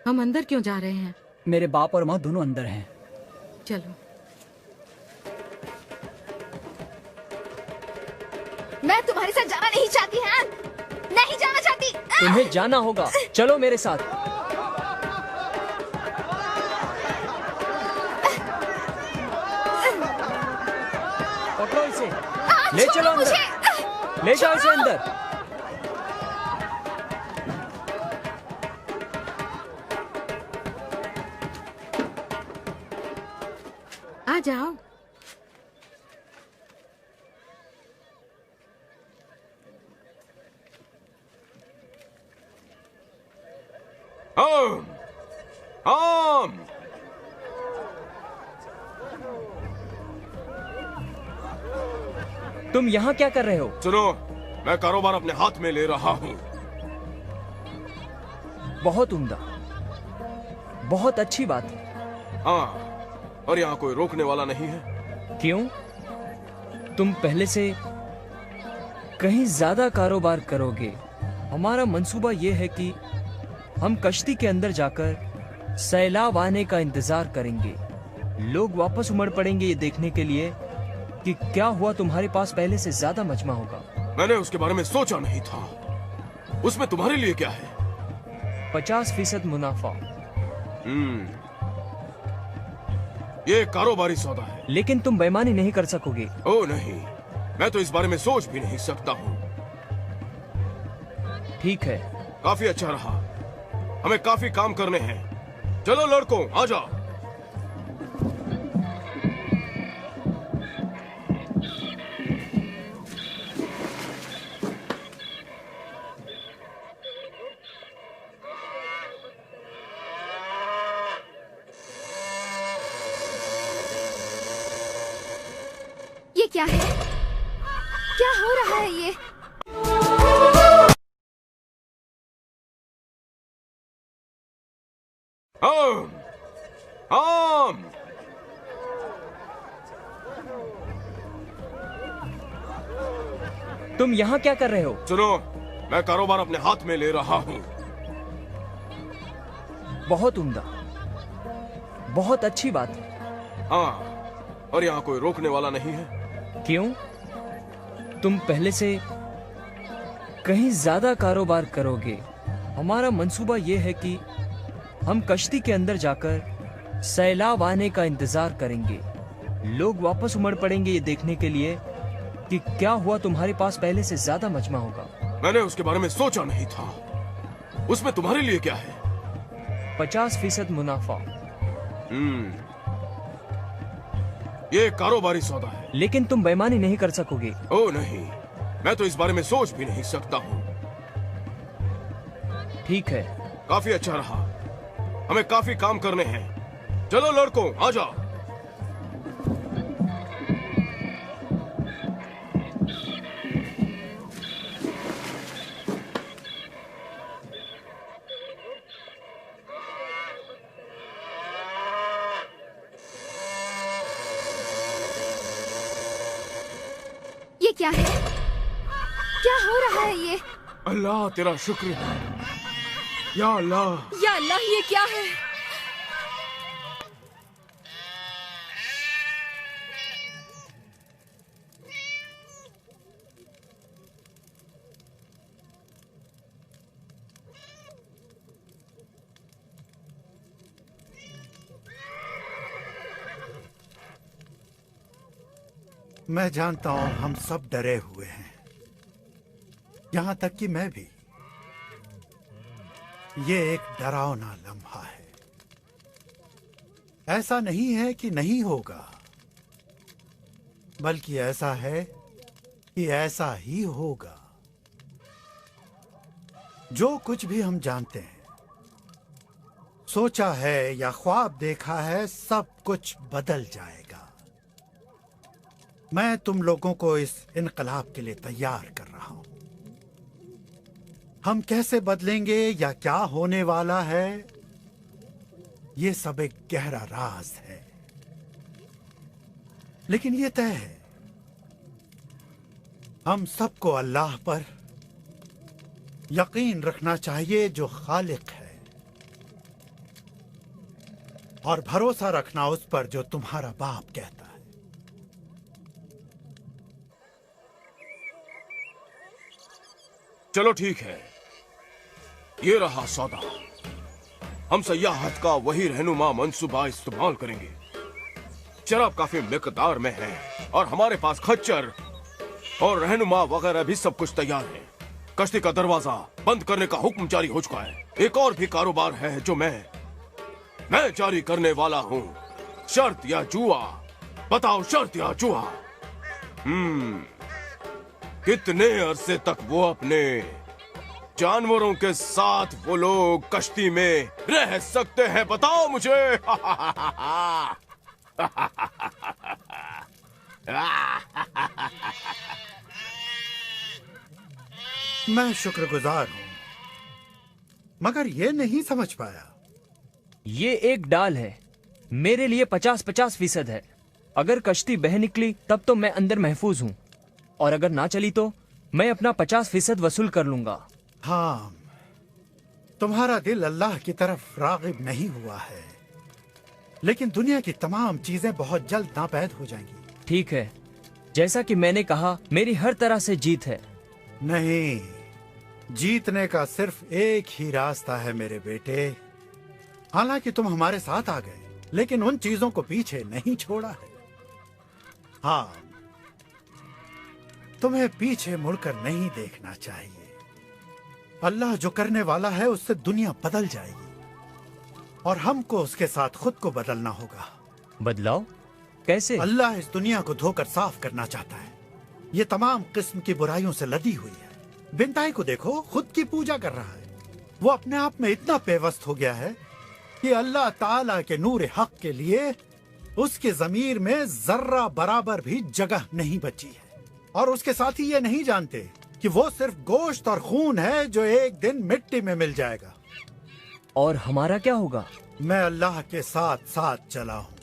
हम अंदर क्यों जा रहे हैं? मेरे बाप और माँ दोनों अंदर हैं। चलो। मैं तुम्हारे साथ जाना नहीं चाहती हैं। नहीं जाना चाहती। तुम्हें जाना होगा, चलो मेरे साथ। पकड़ो इसे, ले चलो अंदर, ले जाओ इसे अंदर। आ जाओ। तुम यहाँ क्या कर रहे हो? सुनो, मैं कारोबार अपने हाथ में ले रहा हूँ। बहुत उम्दा, बहुत अच्छी बात है। हाँ, और यहाँ कोई रोकने वाला नहीं है। क्यों? तुम पहले से कहीं ज्यादा कारोबार करोगे। हमारा मंसूबा ये है कि हम कश्ती के अंदर जाकर सैलाब आने का इंतजार करेंगे। लोग वापस उमड़ पड़ेंगे ये देखने के लिए कि क्या हुआ। तुम्हारे पास पहले से ज्यादा मजमा होगा। मैंने उसके बारे में सोचा नहीं था। उसमें तुम्हारे लिए क्या है? 50% मुनाफा। ये कारोबारी सौदा है। लेकिन तुम बेईमानी नहीं कर सकोगे। ओ नहीं, मैं तो इस बारे में सोच भी नहीं सकता हूँ। ठीक है, काफी अच्छा रहा। हमें काफी काम करने हैं। चलो लड़कों, आ जाओ। ये क्या है? क्या हो रहा है ये? आम, आम। तुम यहाँ क्या कर रहे हो? सुनो, मैं कारोबार अपने हाथ में ले रहा हूँ। बहुत उम्दा, बहुत अच्छी बात है। हाँ, और यहाँ कोई रोकने वाला नहीं है। क्यों? तुम पहले से कहीं ज्यादा कारोबार करोगे। हमारा मंसूबा ये है कि हम कश्ती के अंदर जाकर सैलाब आने का इंतजार करेंगे। लोग वापस उमड़ पड़ेंगे ये देखने के लिए कि क्या हुआ। तुम्हारे पास पहले से ज्यादा मजमा होगा। मैंने उसके बारे में सोचा नहीं था। उसमें तुम्हारे लिए क्या है? 50% मुनाफा। ये कारोबारी सौदा है। लेकिन तुम बेईमानी नहीं कर सकोगे। ओ नहीं, मैं तो इस बारे में सोच भी नहीं सकता हूँ। ठीक है, काफी अच्छा रहा। हमें काफी काम करने हैं। चलो लड़कों, आ जाओ। ये क्या है? क्या हो रहा है ये? अल्लाह तेरा शुक्र है। या अल्लाह। या अल्लाह, ये क्या है? मैं जानता हूं हम सब डरे हुए हैं, यहां तक कि मैं भी। ये एक डरावना लम्हा है। ऐसा नहीं है कि नहीं होगा, बल्कि ऐसा है कि ऐसा ही होगा। जो कुछ भी हम जानते हैं, सोचा है या ख्वाब देखा है, सब कुछ बदल जाएगा। मैं तुम लोगों को इस इनकलाब के लिए तैयार कर रहा हूं। हम कैसे बदलेंगे या क्या होने वाला है, ये सब एक गहरा राज है। लेकिन ये तय है, हम सबको अल्लाह पर यकीन रखना चाहिए जो खालिक है, और भरोसा रखना उस पर जो तुम्हारा बाप कहता है। चलो ठीक है, ये रहा सौदा। हम सयाहत का वही रहनुमा मंसूबा इस्तेमाल करेंगे। शराब काफी मिकदार में है और हमारे पास खच्चर और रहनुमा वगैरह भी सब कुछ तैयार है। कश्ती का दरवाजा बंद करने का हुक्म जारी हो चुका है। एक और भी कारोबार है जो मैं जारी करने वाला हूँ। शर्त या जुआ? बताओ, शर्त या जुआ? कितने अरसे तक वो अपने जानवरों के साथ वो लोग कश्ती में रह सकते हैं? बताओ मुझे। मैं शुक्रगुजार हूं, मगर ये नहीं समझ पाया। ये एक डाल है, मेरे लिए 50-50% है। अगर कश्ती बह निकली तब तो मैं अंदर महफूज हूँ, और अगर ना चली तो मैं अपना 50% वसूल कर लूंगा। हाँ, तुम्हारा दिल अल्लाह की तरफ रागिब नहीं हुआ है, लेकिन दुनिया की तमाम चीजें बहुत जल्द नापैद हो जाएंगी। ठीक है, जैसा कि मैंने कहा, मेरी हर तरह से जीत है। नहीं, जीतने का सिर्फ एक ही रास्ता है मेरे बेटे। हालांकि तुम हमारे साथ आ गए, लेकिन उन चीजों को पीछे नहीं छोड़ा है। हाँ, तुम्हें पीछे मुड़कर नहीं देखना चाहिए। अल्लाह जो करने वाला है उससे दुनिया बदल जाएगी। और हमको उसके साथ खुद को बदलना होगा। बदलाव कैसे? अल्लाह इस दुनिया को धोकर साफ करना चाहता है। ये तमाम किस्म की बुराइयों से लदी हुई है। बिनताई को देखो, खुद की पूजा कर रहा है। वो अपने आप में इतना पेवस्त हो गया है कि अल्लाह ताला के नूर हक के लिए उसके जमीर में जर्रा बराबर भी जगह नहीं बची है। और उसके साथी ये नहीं जानते कि वो सिर्फ गोश्त और खून है जो एक दिन मिट्टी में मिल जाएगा। और हमारा क्या होगा? मैं अल्लाह के साथ साथ चला हूँ।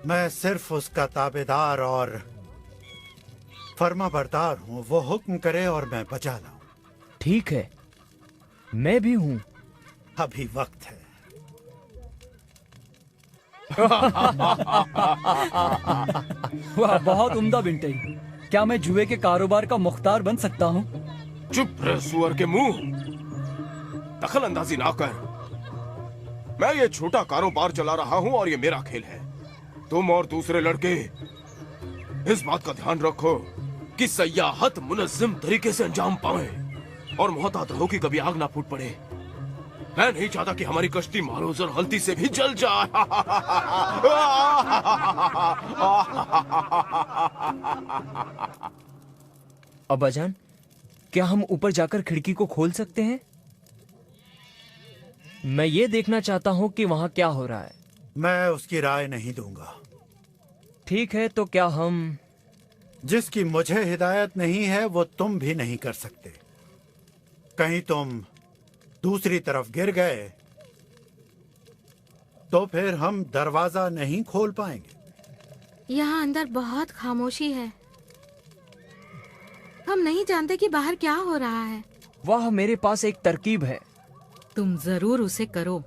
मैं सिर्फ उसका ताबेदार और फर्मा बरदार हूँ। वो हुक्म करे और मैं बजा लाऊं। ठीक है, मैं भी हूँ। अभी वक्त है। वाह, बहुत उम्दा बिंटे। क्या मैं जुए के कारोबार का मुख्तार बन सकता हूँ? चुप रह सुअर के मुंह, दखल अंदाजी ना कर। मैं ये छोटा कारोबार चला रहा हूँ और ये मेरा खेल है। तुम और दूसरे लड़के इस बात का ध्यान रखो कि सयाहत मुनज़्ज़म तरीके से अंजाम पाए और मोहतात रहो कि कभी आग ना फूट पड़े। मैं नहीं चाहता कि हमारी कश्ती मारूज और गलती से भी जल जाए। अब्बाजान, क्या हम ऊपर जाकर खिड़की को खोल सकते हैं? मैं ये देखना चाहता हूँ कि वहाँ क्या हो रहा है। मैं उसकी राय नहीं दूंगा। ठीक है, तो क्या हम... जिसकी मुझे हिदायत नहीं है वो तुम भी नहीं कर सकते। कहीं तुम दूसरी तरफ गिर गए तो फिर हम दरवाजा नहीं खोल पाएंगे। यहाँ अंदर बहुत खामोशी है। हम नहीं जानते कि बाहर क्या हो रहा है। वाह, मेरे पास एक तरकीब है। तुम जरूर उसे करो।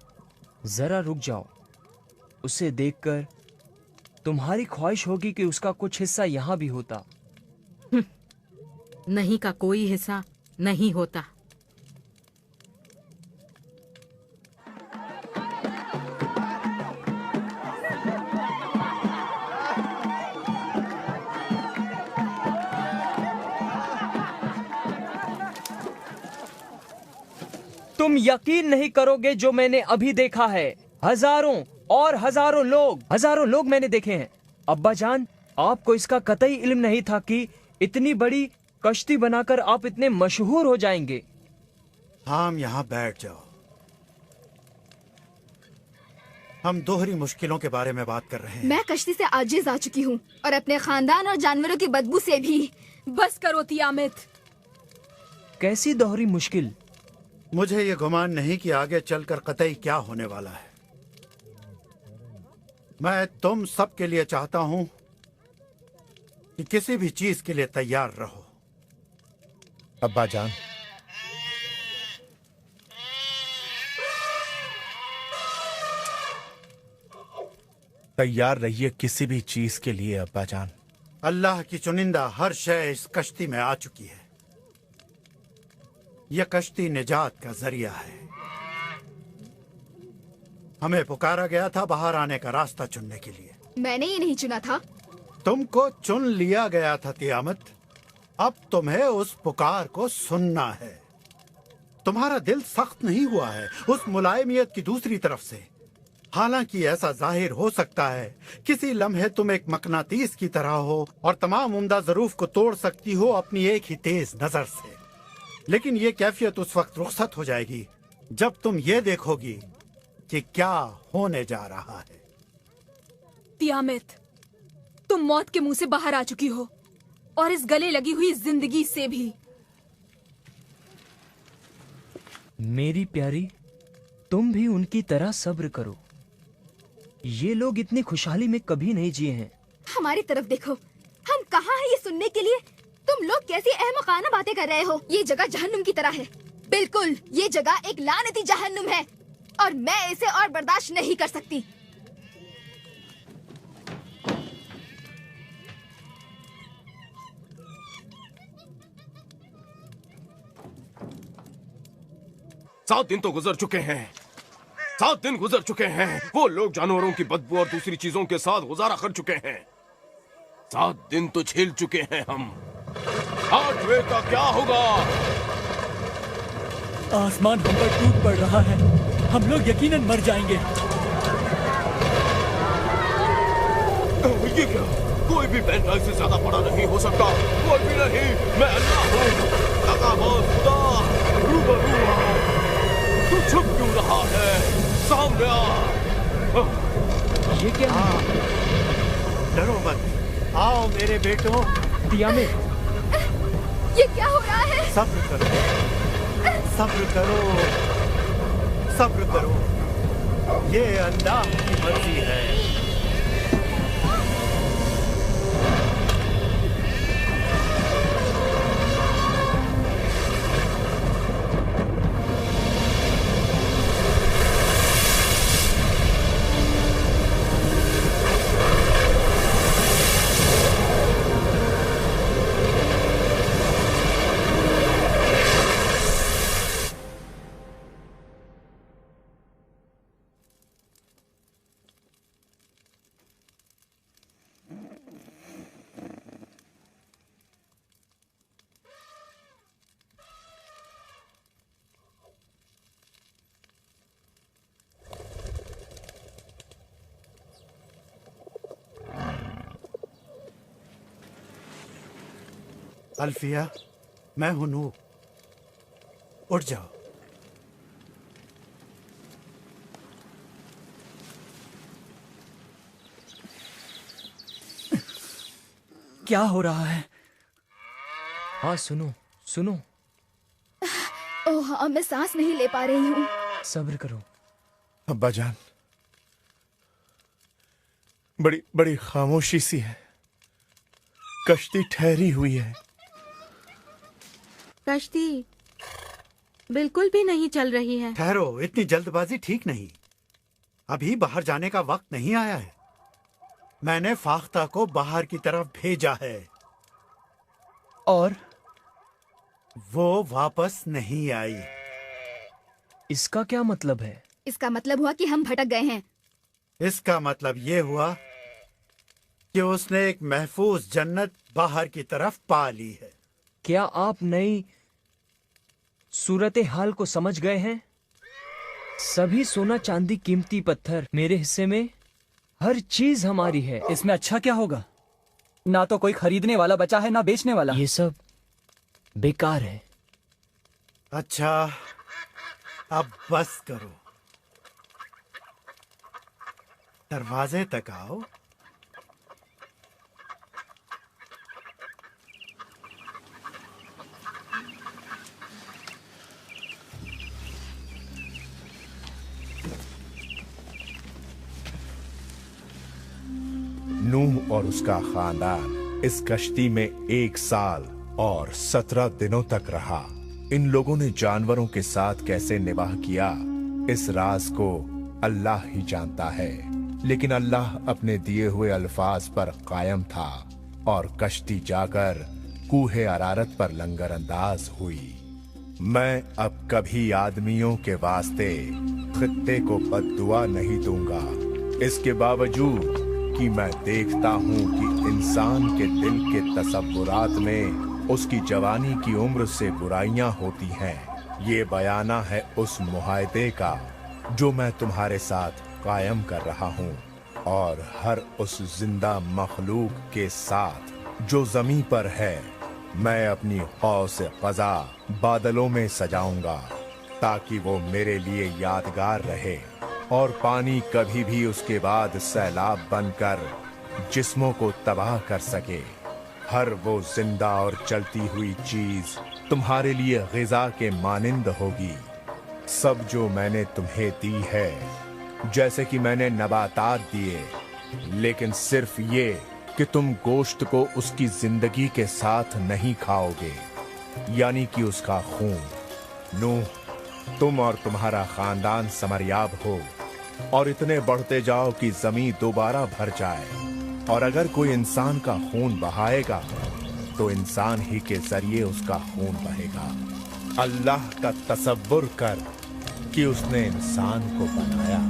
जरा रुक जाओ। उसे देखकर तुम्हारी ख्वाहिश होगी कि उसका कुछ हिस्सा यहाँ भी होता। नहीं का कोई हिस्सा नहीं होता। तुम यकीन नहीं करोगे जो मैंने अभी देखा है। हजारों और हजारों लोग मैंने देखे हैं। अब्बा जान, आपको इसका कतई इल्म नहीं था कि इतनी बड़ी कश्ती बनाकर आप इतने मशहूर हो जाएंगे। हम यहाँ बैठ जाओ। हम दोहरी मुश्किलों के बारे में बात कर रहे हैं। मैं कश्ती से आजिज आ चुकी हूँ और अपने खानदान और जानवरों की बदबू से भी। बस करो तियामत। कैसी दोहरी मुश्किल? मुझे ये गुमान नहीं कि आगे चलकर कतई क्या होने वाला है। मैं तुम सब के लिए चाहता हूं कि किसी भी चीज के लिए तैयार रहो। अब्बा जान, तैयार रहिए किसी भी चीज के लिए। अब्बा जान, अल्लाह की चुनिंदा हर शय इस कश्ती में आ चुकी है। यह कश्ती निजात का जरिया है। हमें पुकारा गया था बाहर आने का रास्ता चुनने के लिए। मैंने ये नहीं चुना था। तुमको चुन लिया गया था तियामत। अब तुम्हें उस पुकार को सुनना है। तुम्हारा दिल सख्त नहीं हुआ है उस मुलायमियत की दूसरी तरफ से। हालांकि ऐसा जाहिर हो सकता है किसी लम्हे तुम एक मकनातीस की तरह हो और तमाम उम्दा ज़रूफ को तोड़ सकती हो अपनी एक ही तेज नजर से। लेकिन ये कैफियत उस वक्त रुखसत हो जाएगी जब तुम ये देखोगी कि क्या होने जा रहा है। तियामत, तुम मौत के मुंह से बाहर आ चुकी हो और इस गले लगी हुई जिंदगी से भी। मेरी प्यारी, तुम भी उनकी तरह सब्र करो। ये लोग इतनी खुशहाली में कभी नहीं जिए हैं। हमारी तरफ देखो, हम कहाँ हैं ये सुनने के लिए? तुम लोग कैसी अहमकाना बातें कर रहे हो। ये जगह जहन्नुम की तरह है। बिल्कुल, ये जगह एक लानती जहन्नुम है और मैं इसे और बर्दाश्त नहीं कर सकती। सात दिन तो गुजर चुके हैं। 7 दिन गुजर चुके हैं। वो लोग जानवरों की बदबू और दूसरी चीजों के साथ गुजारा कर चुके हैं। 7 दिन तो झेल चुके हैं हम। 8वें का क्या होगा? आसमान हम पर टूट पड़ रहा है। हम लोग यकीनन मर जाएंगे। ये क्या? कोई भी पेन ड्राइव से ज्यादा बड़ा नहीं हो सकता। कोई भी नहीं। मैं अल्लाह हूँ, तकाबत खुदा, रूबरू हूँ। तू छुप क्यों रहा है? सामने आ। ये क्या है? डरो मत, आओ मेरे बेटों। तियामे, ये क्या हो रहा है? सब्र करो, सब्र करो, सब्र करो। ये अल्लाह की मर्जी है। अल्फिया, मैं हूं नूह। उठ जाओ। क्या हो रहा है? हाँ सुनो सुनो, ओह हाँ, मैं सांस नहीं ले पा रही हूँ। सब्र करो। अब्बा जान, बड़ी बड़ी खामोशी सी है। कश्ती ठहरी हुई है। कश्ती बिल्कुल भी नहीं चल रही है। ठहरो, इतनी जल्दबाजी ठीक नहीं। अभी बाहर जाने का वक्त नहीं आया है। मैंने फाख्ता को बाहर की तरफ भेजा है और वो वापस नहीं आई। इसका क्या मतलब है? इसका मतलब हुआ कि हम भटक गए हैं। इसका मतलब ये हुआ कि उसने एक महफूज जन्नत बाहर की तरफ पा ली है। क्या आप नई सूरत हाल को समझ गए हैं? सभी सोना चांदी कीमती पत्थर मेरे हिस्से में, हर चीज हमारी है। इसमें अच्छा क्या होगा? ना तो कोई खरीदने वाला बचा है, ना बेचने वाला। ये सब बेकार है। अच्छा, अब बस करो। दरवाजे तक आओ। नूह और उसका खानदान इस कश्ती में 1 साल और 17 दिनों तक रहा। इन लोगों ने जानवरों के साथ कैसे निवाह किया, इस राज को अल्लाह ही जानता है। लेकिन अल्लाह अपने दिए हुए अल्फाज पर कायम था और कश्ती जाकर कूहे अरारत पर लंगर अंदाज हुई। मैं अब कभी आदमियों के वास्ते खित्ते को बद्दुआ नहीं दूंगा, इसके बावजूद कि मैं देखता हूँ कि इंसान के दिल के तसव्वुरात में उसकी जवानी की उम्र से बुराइयां होती हैं। ये बयाना है उस मुआहदे का जो मैं तुम्हारे साथ कायम कर रहा हूँ, और हर उस जिंदा मखलूक के साथ जो जमीन पर है। मैं अपनी कौस क़ज़ा बादलों में सजाऊंगा ताकि वो मेरे लिए यादगार रहे, और पानी कभी भी उसके बाद सैलाब बनकर जिस्मों को तबाह कर सके। हर वो जिंदा और चलती हुई चीज तुम्हारे लिए ग़िज़ा के मानिंद होगी। सब जो मैंने तुम्हें दी है, जैसे कि मैंने नबातात दिए, लेकिन सिर्फ ये कि तुम गोश्त को उसकी जिंदगी के साथ नहीं खाओगे, यानी कि उसका खून। नूह, तुम और तुम्हारा खानदान समरयाब हो और इतने बढ़ते जाओ कि जमीन दोबारा भर जाए। और अगर कोई इंसान का खून बहाएगा तो इंसान ही के जरिए उसका खून बहेगा। अल्लाह का तसव्वुर कर कि उसने इंसान को बनाया।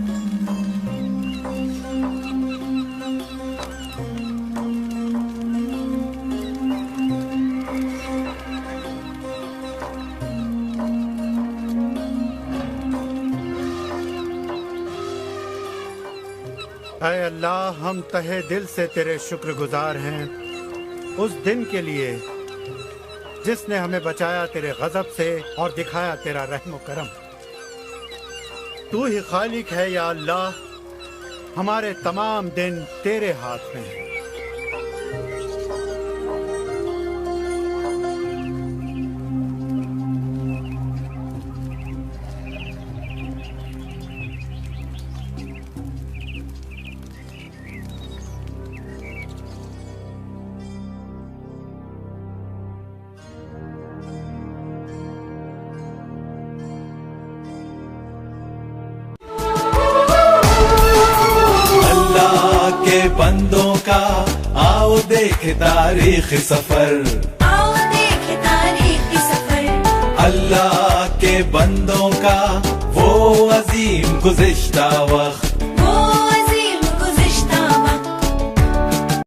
ऐ अल्लाह, हम तहे दिल से तेरे शुक्रगुजार हैं उस दिन के लिए जिसने हमें बचाया तेरे गजब से और दिखाया तेरा रहम करम। तू ही खालिक है या अल्लाह, हमारे तमाम दिन तेरे हाथ में है। के बंदों का आओ देखे तारीख सफर, आओ देखे तारीख सफर। अल्लाह के बंदों का वो अजीम गुज़िश्ता